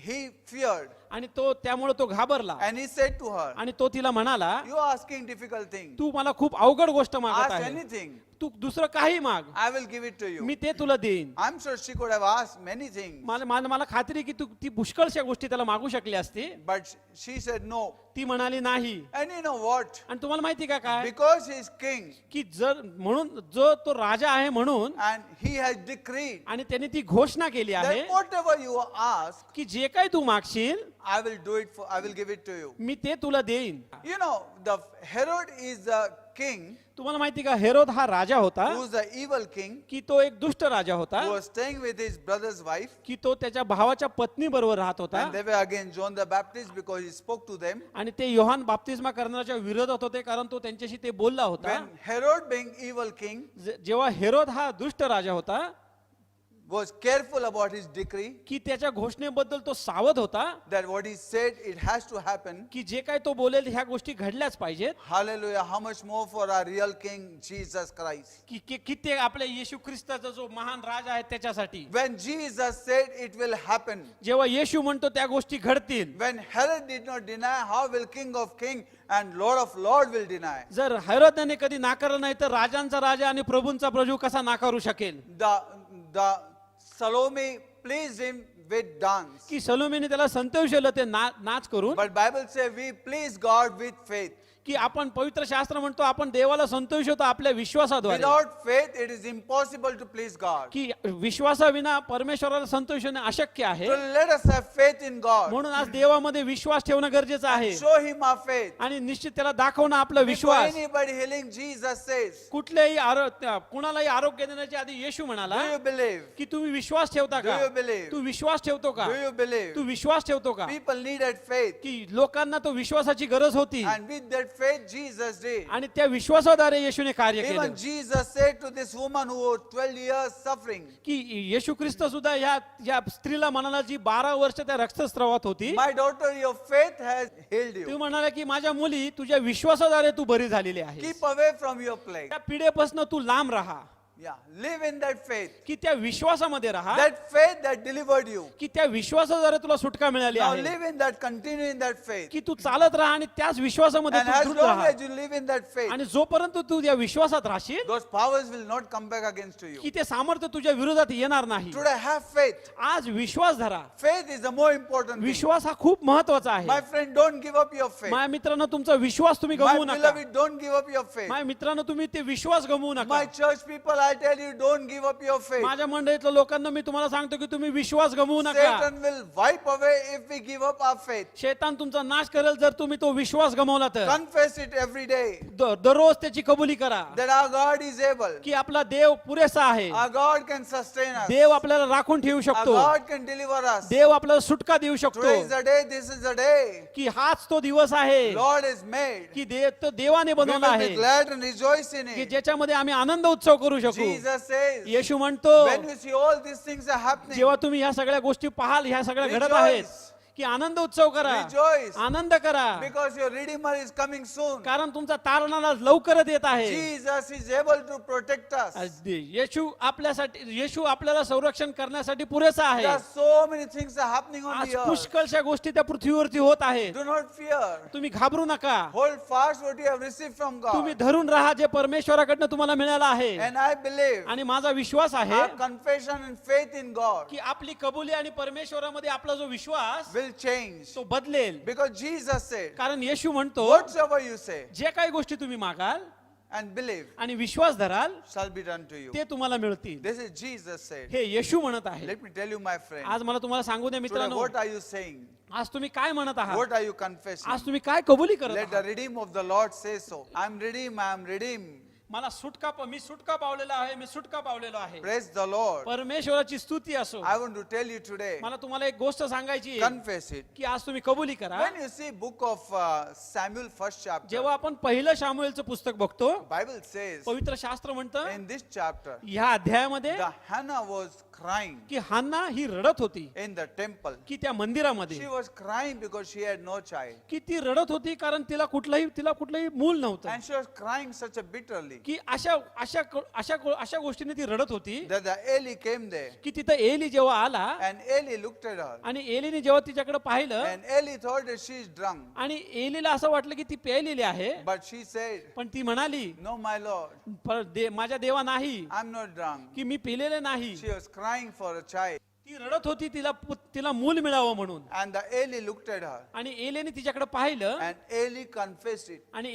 he feared. आणि तो त्यामुळे तो घाबरला. And he said to her, आणि तो तिला म्हणाला you are asking difficult things. तू मला खूप अवघड गोष्ट मागत Ask आहे. anything. तू दुसरं काही माग I will give it to you. मी ते तुला देईन. I'm sure she could have asked many things. मला खात्री आहे की तू ती पुष्कळशा गोष्टी त्याला मागू शकली असती. But she said no. ती म्हणाली नाही. And you know what? आणि तुम्हाला माहिती का काय Because he is king की जर म्हणून जो तो राजा आहे म्हणून and he has decreed आणि त्याने ती घोषणा केली आहे that whatever you ask, की जे काही तू मागशील I will give it to you. मी ते तुला देईन. You know, the Herod is the king, तुम्हाला माहिती का हेरोद हा राजा होता who was the evil king, की तो एक दुष्ट राजा होता who was staying with his brother's wife, की तो त्याच्या भावाच्या पत्नी बरोबर राहत होता and they were against John the Baptist because he spoke to them. आणि ते योहान बाप्तिस्मा करण्याच्या विरोधात होते कारण तो त्यांच्याशी ते बोलला होता When Herod, being evil king, जेव्हा हेरोद हा दुष्ट राजा होता was careful about his decree, की त्याच्या घोषणेबद्दल तो सावध होता that what he said, it has to happen. की जे काय तो बोलेल ह्या गोष्टी घडल्याच पाहिजेत Hallelujah. How much more for our real king, Jesus Christ. की किती आपल्या येशू ख्रिस्ताचा जो महान राजा आहे त्याच्यासाठी When Jesus said it will happen, जेव्हा येशू म्हणतो त्या गोष्टी घडतील when Herod did not deny, how will King of King and Lord of Lord will deny? जर हेरोदाने कधी नाकारलं नाही तर राजांचा राजा आणि प्रभूंचा प्रभू कसा नाकारू शकेल The Salome pleased him with dance. की सलोमीने त्याला संतोषलं ते नाच करून But Bible says we please God with faith. की आपण पवित्र शास्त्र म्हणतो आपण देवाला संतोषतो आपल्या विश्वासाद्वारे Without faith, it is impossible to please God. की विश्वासाविना परमेश्वराला संतोष होणे अशक्य आहे So let us have faith in God. म्हणून आज देवामध्ये विश्वास ठेवणं गरजेचं आहे Show him our faith. आणि निश्चित त्याला दाखवणं आपला Before विश्वास anybody healing, Jesus says, कुठल्याही कुणालाही आरोग्य देण्याच्या आधी येशू म्हणाला do you believe? की तुम्ही विश्वास ठेवता का Do you believe? तू विश्वास ठेवतो का Do you believe? तू विश्वास ठेवतो का People needed faith. की लोकांना तो विश्वासाची गरज होती And with that faith, Jesus did. आणि त्या विश्वासाद्वारे येशूने कार्य केलं Even Jesus said to this woman who was 12 years suffering, की येशू ख्रिस्त सुद्धा या स्त्रीला म्हणाला जी 12 वर्ष त्या रक्तस्रावात होती my daughter, your faith has healed Tu you. म्हणाला की माझ्या मुली तुझ्या विश्वासाद्वारे तू बरी झालेली आहे Keep away from your plague. त्या पिढेपासून तू लांब राहा Yeah, live in that faith. की त्या विश्वासामध्ये राहा That faith that delivered you. की त्या विश्वासाद्वारे तुला सुटका मिळाली Now आहे live in that, continue in that faith. की तू चालत राहा आणि त्याच विश्वासामध्ये And तू as दृढ long राहा as you live in that faith, आणि जोपर्यंत तू या विश्वासात राहशील those powers will not come back against you. की ते सामर्थ्य तुझ्या विरोधात येणार नाही Today have faith. आज विश्वास धरा Faith is the more important thing. विश्वास हा खूप महत्वाचा आहे My friend, don't give up your faith. माझ्या मित्रांनो तुमचा विश्वास तुम्ही My गमवू नका beloved, don't give up your faith. माझ्या मित्रांनो तुम्ही ते विश्वास गमवू नका My church people, I tell you, don't give up your faith. माझ्या मंडळीतल्या लोकांना मी तुम्हाला सांगतो की तुम्ही विश्वास गमवू नका Satan will wipe away if we give up our faith. शैतान तुमचा नाश करेल जर तुम्ही तो विश्वास गमावला तर Confess it every day दररोज त्याची कबुली करा that our God is able. की आपला देव पुरेसा आहे Our God can sustain us. देव आपल्याला राखून ठेवू Our शकतो God can deliver us. देव आपल्याला सुटका देऊ शकतो Today is the day, this is the day. की हाच तो दिवस आहे Lord is made. की देवाने We बनवला will be आहे glad and rejoice in की it. ज्याच्यामध्ये आम्ही आनंद उत्सव करू शकू Jesus says, येशू म्हणतो when you see all these things are happening, जेव्हा तुम्ही ह्या सगळ्या गोष्टी पाहाल ह्या सगळ्या घडत आहेत की आनंद उत्सव करा rejoice आनंद करा because your Redeemer is coming soon. कारण तुमचा तारणाला लवकरच येत आहे Jesus is able to protect us. येशू आपल्याला संरक्षण करण्यासाठी पुरेसा आहे There are so many things are happening on आज the earth. पुष्कळशा गोष्टी त्या पृथ्वीवरती होत आहेत Do not fear. तुम्ही घाबरू नका Hold fast what you have received from तुम्ही God. धरून राहा जे परमेश्वराकडनं तुम्हाला मिळालं आहे And I believe आणि माझा विश्वास आहे our confession and faith in God की आपली कबुली आणि परमेश्वरामध्ये आपला जो विश्वास will change. तो बदलेल Because Jesus said, कारण येशू म्हणतो whatsoever you say जे काही गोष्टी तुम्ही मागाल and believe आणि विश्वास धराल shall be done to you. ते तुम्हाला मिळतील This is Jesus said. हे येशू म्हणत आहे Let me tell you, my friend. आज मला तुम्हाला सांगू द्या Today, मित्रांनो what are you saying? आज तुम्ही काय म्हणत आहात What are you confessing? आज तुम्ही काय कबुली करत Let the आहात redeemed of the Lord say so. I'm redeemed, I'm redeemed. मला मी सुटका पावलेला आहे मी सुटका पावलेलो आहे Praise the Lord. परमेश्वराची स्तुती असो I want to tell you today, मला तुम्हाला एक गोष्ट सांगायची आहे confess it. की आज तुम्ही कबुली करा When you see book of Samuel first chapter, जेव्हा आपण पहिलं शामुएलचं पुस्तक बघतो Bible says पवित्र शास्त्र म्हणतं in this chapter, ह्या अध्यायामध्ये the Hannah was crying की हन्ना ही रडत होती in the temple. की त्या मंदिरामध्ये She was crying because she had no child. की ती रडत होती कारण तिला कुठलंही मूल नव्हतं And she was crying such a bitterly की अशा गोष्टीने ती रडत होती that the Eli came there. की तिथं एली जेव्हा आला And Eli looked at her. आणि एलीने जेव्हा तिच्याकडे पाहिलं And Eli thought that she is drunk. आणि एलीला असं वाटलं की ती प्यायलेली आहे But she said, पण ती म्हणाली no, my Lord, माझ्या देवा नाही I'm not drunk. की मी पिलेले नाही She was crying for a child. ती रडत होती तिला मूल मिळावं म्हणून And the Eli looked at her. आणि एलीने तिच्याकडे पाहिलं And Eli confessed it. आणि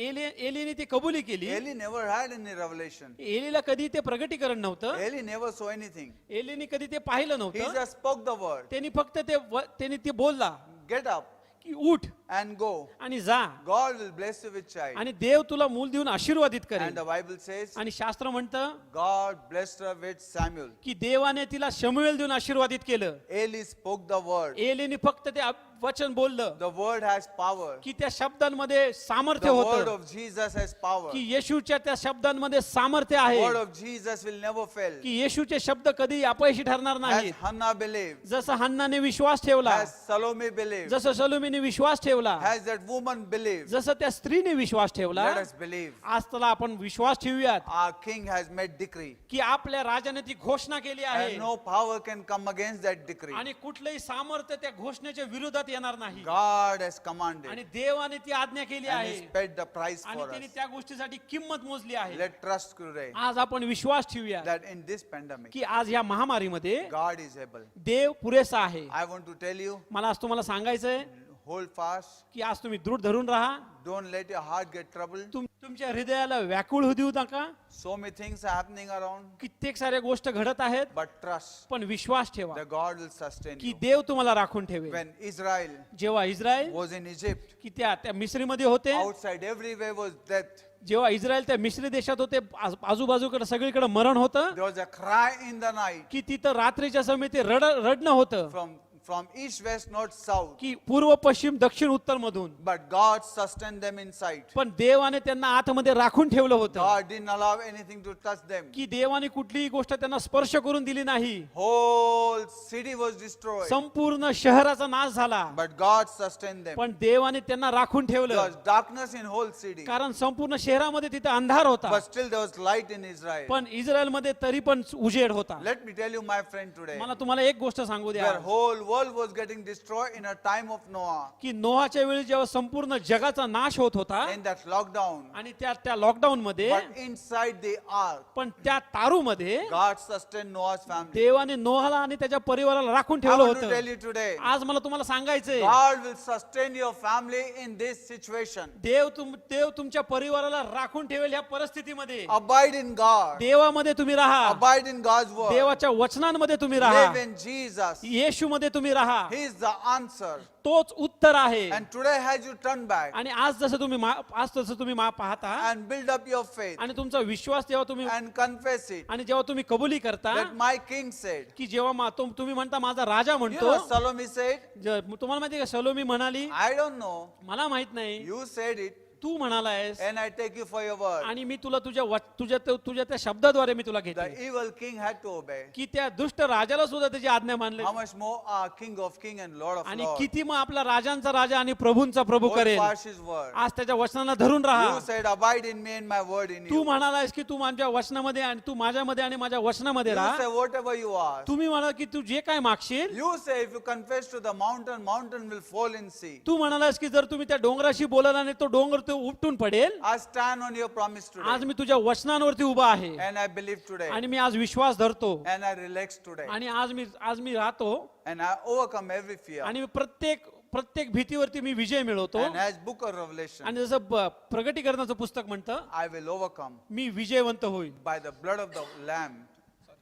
एलीने ती कबुली केली Eli never had any revelation. एलीला कधी ते प्रगटीकरण नव्हतं Eli never saw anything. एलीने कधी ते पाहिलं He नव्हतं just spoke the word. त्यांनी फक्त त्यांनी ते बोलला Get up. की उठ and go. आणि जा. God will bless you with child. आणि देव तुला मूल देऊन आशीर्वादित And करेल. the Bible says, आणि शास्त्र म्हणतं God blessed her with Samuel. की देवाने तिला शमूएल देऊन आशीर्वादित केलं. Eli spoke the word. एलीने फक्त ते वचन बोललं The word has power. की त्या शब्दांमध्ये सामर्थ्य The word होतं, of Jesus has power. की येशूच्या त्या शब्दांमध्ये सामर्थ्य आहे, Word of Jesus will never fail. की येशूचे शब्द कधी अपयशी ठरणार As नाहीत. Hannah believed, जसं हन्नाने विश्वास ठेवला, as Salome believed, जसं सलोमीने विश्वास ठेवला, as that woman believed, जसं त्या स्त्रीने विश्वास ठेवला, let us believe. आज त्याला आपण विश्वास ठेवूयात Our king has made decree. की आपल्या राजाने ती घोषणा केली आहे And no power can come against that decree. आणि कुठलंही सामर्थ्य त्या घोषणेच्या विरोधात येणार नाही. God has commanded. आणि देवाने ती आज्ञा केली And he आहे paid the price आणि for त्यांनी us. त्या गोष्टीसाठी किंमत मोजली आहे. Let trust today आज आपण विश्वास ठेवूया that in this pandemic, की आज या महामारीमध्ये God is able. देव पुरेसा आहे. I want to tell you, मला आज तुम्हाला सांगायचंय hold fast. की आज तुम्ही दृढ धरून राहा. Don't let your heart get troubled. तुमच्या हृदयाला व्याकुळ होऊ देऊ नका. So many things are happening around, कित्येक साऱ्या गोष्ट घडत आहेत, but trust पण विश्वास ठेवा that God will sustain की you. देव तुम्हाला राखून ठेवेल. When Israel जेव्हा इस्रायल was in Egypt, की त्या मिस्रीमध्ये होते, outside everywhere was death. जेव्हा इस्रायल त्या मिस्री देशात होते, आजूबाजूकडे सगळीकडे मरण होतं, There was a cry in the night की तिथं रात्रीच्या समय ते रडणं होतं, from east, west, north, south. की पूर्व पश्चिम दक्षिण उत्तर मधून. But God sustained them inside. पण देवाने त्यांना आतमध्ये राखून ठेवलं होतं, God didn't allow anything to touch them. की देवाने कुठलीही गोष्ट त्यांना स्पर्श करून दिली नाही. Whole city was destroyed. संपूर्ण शहराचा नाश झाला, But God sustained them. पण देवाने त्यांना राखून There ठेवलं, was darkness in whole city. कारण संपूर्ण शहरामध्ये तिथे अंधार होता, But still there was light in Israel. पण इस्रायलमध्ये तरी पण उजेड होता. Let me tell you, my friend, today, मला तुम्हाला एक गोष्ट सांगू द्या, where whole world was getting destroyed in a time of Noah, की नोहाच्या वेळी जेव्हा संपूर्ण जगाचा नाश होत होता in that lockdown, आणि त्या लॉकडाऊन मध्ये, but inside the ark, पण त्या तारूमध्ये God sustained Noah's family. देवाने नोहाला आणि त्याच्या परिवाराला राखून I ठेवलं want to tell होतं. you today, आज मला तुम्हाला सांगायचंय, God will sustain your family in this situation. देव तुमच्या परिवाराला राखून ठेवेल या परिस्थितीमध्ये. Abide in God. देवामध्ये तुम्ही राहा, Abide in God's word. देवाच्या वचनांमध्ये तुम्ही राहा, Live in Jesus. येशूमध्ये तुम्ही राहा. He is the answer. तोच उत्तर आहे. And today, as you turn back आणि आज जसं तुम्ही पाहता and build up your faith आणि तुमचा विश्वास जेव्हा तुम्ही and confess it, आणि जेव्हा तुम्ही कबुली करता, that my king said, की जेव्हा तुम्ही म्हणता माझा राजा you म्हणतो, know, Salome said, तुम्हाला माहिती का सलोमी म्हणाली, I don't know, मला माहित नाही, you said it, Tu म्हणालायस and I take you for your word. आणि मी तुला तुझ्या त्या शब्दाद्वारे मी तुला The घेते, evil king had to obey. की त्या दुष्ट राजाला सुद्धा त्याची आज्ञा मानली. How much more our King of King and Lord of आणि Lords किती मग आपला राजांचा राजा आणि प्रभूंचा प्रभू hold करेल. fast his word. आज त्याच्या वचनाला धरून राहा. You said, abide in me and my word in Tu you. म्हणालायस की तू माझ्या वचनामध्ये आणि तू माझ्यामध्ये आणि माझ्या वचनामध्ये You राहा. say whatever you ask. तुम्ही म्हणा की तू जे काय मागशील, You say if you confess to the mountain, mountain will fall in sea. तू म्हणालास की जर तुम्ही त्या डोंगराशी बोलाल आणि तो डोंगर तो उपटून पडेल. I stand on your promise आज today. मी तुझ्या वचनांवरती उभा आहे And I believe today. आणि मी आज विश्वास धरतो And I relax today. आणि आज मी राहतो And I overcome every fear. आणि मी प्रत्येक भीतीवरती मी विजय मिळवतो. And as book of Revelation, आणि जसं प्रगटीकरणाचं पुस्तक म्हणतं, I will overcome मी विजयवंत होईल by the blood of the Lamb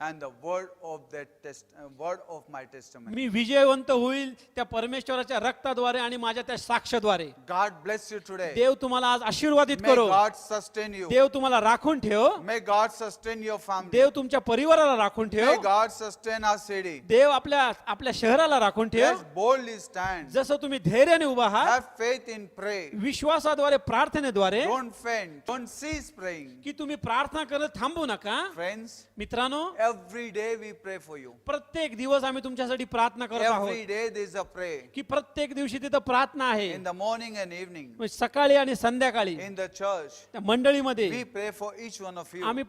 and the word of my testimony. मी विजयवंत होईल त्या परमेश्वराच्या रक्ताद्वारे आणि माझ्या त्या साक्षाद्वारे. God bless you today. देव तुम्हाला आज आशीर्वादित May करो. God sustain you. देव तुम्हाला राखून ठेव. May God sustain your family. देव तुमच्या परिवाराला राखून ठेव. May God sustain our city. देव आपल्या शहराला राखून ठेव. Let's boldly stand. जसं तुम्ही धैर्याने उभा आहात, Have faith in pray. विश्वासाद्वारे प्रार्थनेद्वारे, Don't faint. Don't cease praying. की तुम्ही प्रार्थना करत थांबू नका. Friends, मित्रांनो, every day we pray for you. प्रत्येक दिवस आम्ही तुमच्यासाठी प्रार्थना करत आहोत, Every day there is a prayer. की प्रत्येक दिवशी तिथं प्रार्थना आहे. In the morning and evening. म्हणजे सकाळी आणि संध्याकाळी In the church. त्या मंडळीमध्ये We pray for each one of you. आम्ही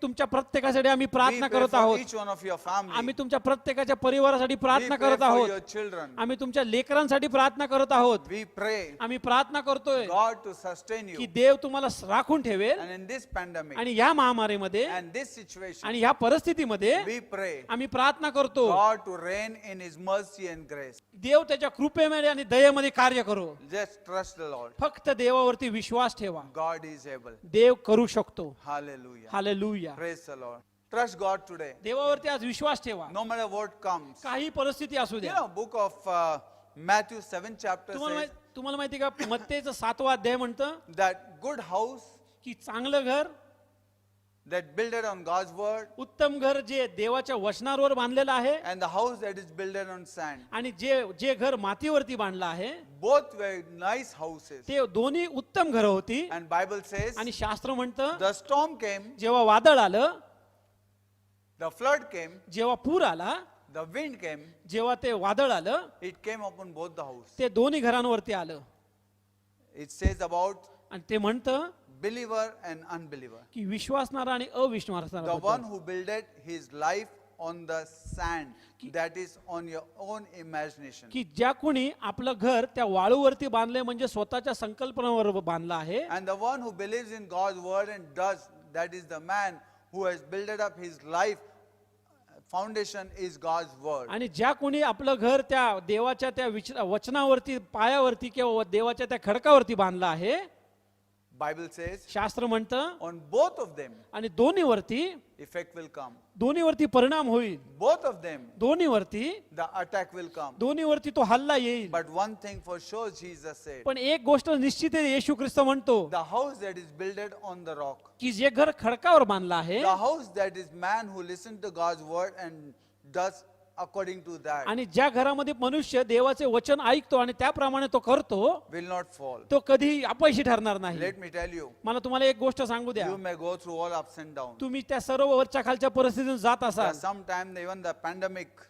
तुमच्या प्रत्येकासाठी आम्ही We प्रार्थना pray करत for आहोत. each one of your family. आम्ही तुमच्या प्रत्येकाच्या परिवारासाठी We प्रार्थना pray करत for आहोत. your children. आम्ही तुमच्या लेकरांसाठी प्रार्थना करत आहोत. We pray आम्ही प्रार्थना करतोय God to sustain की you. देव तुम्हाला राखून ठेवेल. And in this pandemic आणि या महामारीमध्ये and this situation, आणि ह्या परिस्थितीमध्ये we pray आम्ही प्रार्थना करतो, God to reign in His mercy and grace. देव त्याच्या कृपेमध्ये आणि दयेमध्ये कार्य करो. Just trust the Lord. फक्त देवावरती विश्वास ठेवा. God is able. देव करू शकतो. Hallelujah. Hallelujah. Praise the Lord. Trust God today. देवावरती आज विश्वास ठेवा. No matter what comes. काही परिस्थिती असू You द्या. know, book of Matthew 7 chapter says, तुम्हाला माहिती का मत्तेचं 7वां अध्याय म्हणतं that good house की चांगलं घर, that builded on God's word उत्तम घर जे देवाच्या वचनावर बांधलेलं आहे, and the house that is builded on sand. आणि जे जे घर मातीवरती बांधलं आहे Both were nice houses. ते दोन्ही उत्तम घरं होती. And Bible says आणि शास्त्र म्हणतं the storm came, जेव्हा वादळ आलं, the flood came, जेव्हा पूर आला, the wind came, जेव्हा ते वादळ आलं, it came upon both the house. ते दोन्ही घरांवरती आलं. It says about आणि ते म्हणतं believer and unbeliever. की विश्वासणारा आणि The अविश्वासणारा, one who builded his life on the sand, that is on your own imagination. की ज्या कोणी आपलं घर त्या वाळूवरती बांधले म्हणजे स्वतःच्या संकल्पनावर बांधलं आहे, And the one who believes in God's word and does, that is the man who has built up his life. Foundation is God's word. आणि ज्या कोणी आपलं घर त्या देवाच्या त्या वचनावरती, पायावरती किंवा देवाच्या त्या खडकावरती बांधलं आहे, Bible says शास्त्र म्हणतं, on both of them आणि दोन्हीवरती effect will come. दोन्हीवरती परिणाम होईल, Both of them दोन्हीवरती the attack will come. दोन्हीवरती तो हल्ला येईल. But one thing for sure Jesus said, पण एक गोष्ट निश्चित आहे, येशू ख्रिस्त म्हणतो the house that is built on the rock, की जे घर खडकावर बांधलं आहे, the house that is man who listens to God's word and does according to that, आणि ज्या घरामध्ये मनुष्य देवाचे वचन ऐकतो आणि त्याप्रमाणे तो करतो, will not fall. तो कधी अपयशी ठरणार नाही. Let me tell you, मला तुम्हाला एक गोष्ट सांगू द्या, you may go through all ups and downs. तुम्ही त्या सर्व वरच्या खालच्या परिस्थितीतून जात असाल, Sometimes even the pandemic,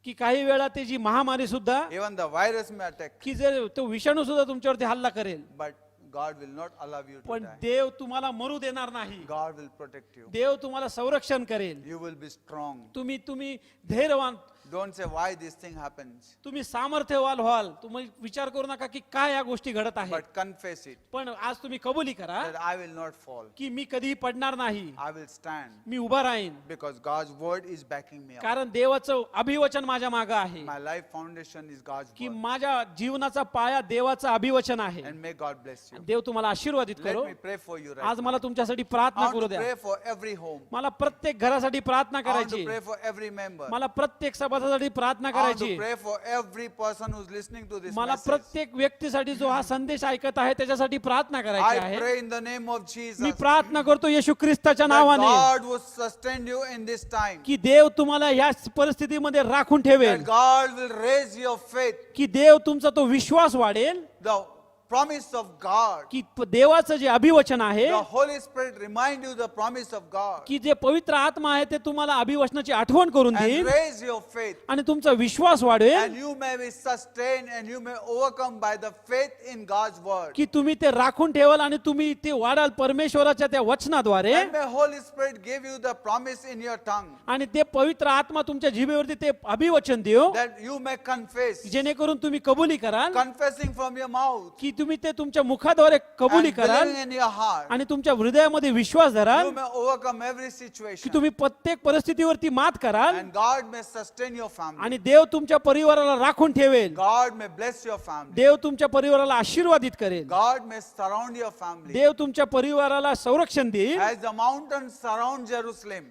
की काही वेळा ते जी महामारी सुद्धा, even the virus may attack, की जर तो विषाणू सुद्धा तुमच्यावरती हल्ला करेल, but God will not allow you to पण die. देव तुम्हाला मरू देणार नाही. God will protect you. देव तुम्हाला संरक्षण करेल. You will be strong. तुम्ही धैर्यवान, Don't say why this thing happens, तुम्ही सामर्थ्यवान व्हाल. तुम्ही विचार करू नका की काय या गोष्टी घडत आहेत, but confess it पण आज तुम्ही कबुली करा that I will not fall. की मी कधीही पडणार नाही, I will stand मी उभा राहीन, because God's word is backing me up. कारण देवाचं अभिवचन माझ्या मागं आहे, My life foundation is God's की word. माझ्या जीवनाचा पाया देवाचं अभिवचन आहे. And may God bless you. देव तुम्हाला आशीर्वादित Let करो. me pray for you right आज now. मला तुमच्यासाठी I प्रार्थना want करू to द्या. pray for every home. मला प्रत्येक घरासाठी प्रार्थना I want करायची, to pray for every member. मला प्रत्येक सभासाठी प्रार्थना I want to करायची, pray for every person who's listening to this मला message. प्रत्येक व्यक्तीसाठी जो हा संदेश ऐकत आहे त्याच्यासाठी प्रार्थना करायची I आहे. pray in the name of Jesus मी प्रार्थना करतो येशू ख्रिस्ताच्या that नावाने God will sustain you in this time. की देव तुम्हाला या परिस्थितीमध्ये राखून ठेवेल, That God will raise your faith. की देव तुमचा तो विश्वास वाढेल, The promise of God. की देवाचं जे अभिवचन आहे, The Holy Spirit remind you the promise of God. की जे पवित्र आत्मा आहे ते तुम्हाला अभिवचनाची आठवण करून And देईल raise your faith. आणि तुमचा विश्वास वाढवेल, And you may be sustained and you may overcome by the faith in God's word. की तुम्ही ते राखून ठेवाल आणि तुम्ही ते वाढाल परमेश्वराच्या त्या वचनाद्वारे, And may Holy Spirit give you the promise in your tongue आणि ते पवित्र आत्मा तुमच्या जिभेवरती ते अभिवचन देऊ, that you may confess. जेणेकरून तुम्ही कबुली कराल, Confessing from your mouth की तुम्ही ते तुमच्या मुखाद्वारे कबुली and कराल believing in your heart. आणि तुमच्या हृदयामध्ये विश्वास धराल You may overcome every की situation. तुम्ही प्रत्येक परिस्थितीवरती मात कराल And God may sustain your family. आणि देव तुमच्या परिवाराला राखून ठेवेल, God may bless your family. देव तुमच्या परिवाराला आशीर्वादित करेल, God may surround your family. देव तुमच्या परिवाराला संरक्षण देईल. As the mountains surround Jerusalem,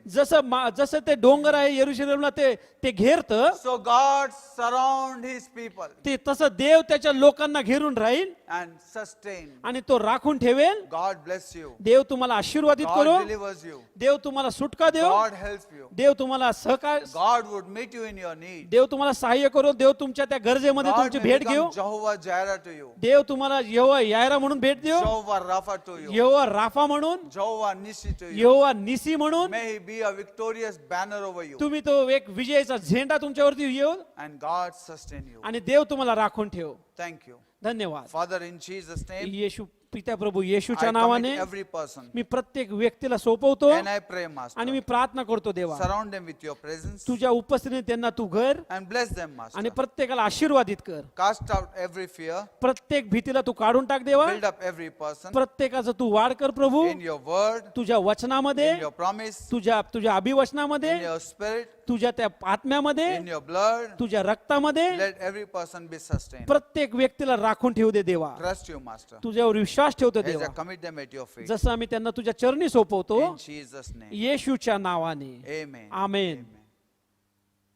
जसं ते डोंगर आहे येरुशलेमला ते घेरतं, so God surround his people ते तसं देव त्याच्या लोकांना घेरून राहील and sustain. आणि तो राखून ठेवेल. God bless you. देव तुम्हाला आशीर्वादित करो, God delivers you. देव तुम्हाला सुटका देव, God helps you. देव तुम्हाला सहकार, God would meet you in your need. देव तुम्हाला सहाय्य करो, देव तुमच्या त्या गरजेमध्ये God तुमची may भेट घेऊ, become Jehovah Jireh to you. देव तुम्हाला यहोवा यायरा म्हणून भेट देऊ, Jehovah Rapha to you. Jehovah Rapha म्हणून, Jehovah Nissi to you. Jehovah Nissi म्हणून. May he be a victorious banner over you. तुम्ही तो एक विजयाचा झेंडा तुमच्यावरती येऊ And God sustain you. आणि देव तुम्हाला राखून ठेव. Thank you. धन्यवाद. Father, in Jesus' name, येशू पिता प्रभू I येशूच्या नावाने commit every person. मी प्रत्येक व्यक्तीला सोपवतो And I pray, Master, आणि मी प्रार्थना करतो देवा, surround them with your presence तुझ्या उपस्थितीने त्यांना तू घर and bless them, Master. आणि प्रत्येकाला आशीर्वादित कर. Cast out every fear. प्रत्येक भीतीला तू काढून टाक देवा. Build up every person प्रत्येकाचं तू वाढ कर प्रभू, in your word, तुझ्या वचनामध्ये, in your promise, तुझ्या अभिवचनामध्ये, in your spirit, तुझ्या त्या आत्म्यामध्ये, in your blood. तुझ्या रक्तामध्ये. Let every person be sustained. प्रत्येक व्यक्तीला राखून ठेवू दे देवा. Trust you, Master. तुझ्यावर विश्वास ठेवतो As I देवा, commit them at your feet. जसं आम्ही त्यांना तुझ्या चरणी सोपवतो In Jesus' name. येशूच्या नावाने. Amen. Amen. Amen.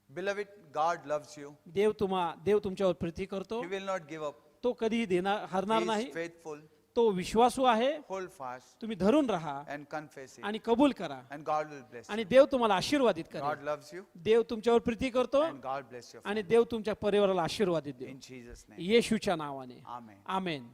Beloved, God loves you. देव तुमच्यावर प्रीती करतो. He will not give up. तो कधीही देणार हरणार He नाही. is faithful. तो विश्वासू आहे. Hold fast तुम्ही धरून राहा and confess it. आणि कबूल करा And God will bless आणि you. देव तुम्हाला आशीर्वादित करेल. God loves you देव तुमच्यावर प्रीती करतो and God bless your आणि family. देव तुमच्या परिवाराला आशीर्वादित देईल. In Jesus' name. येशूच्या नावाने Amen. आमेन.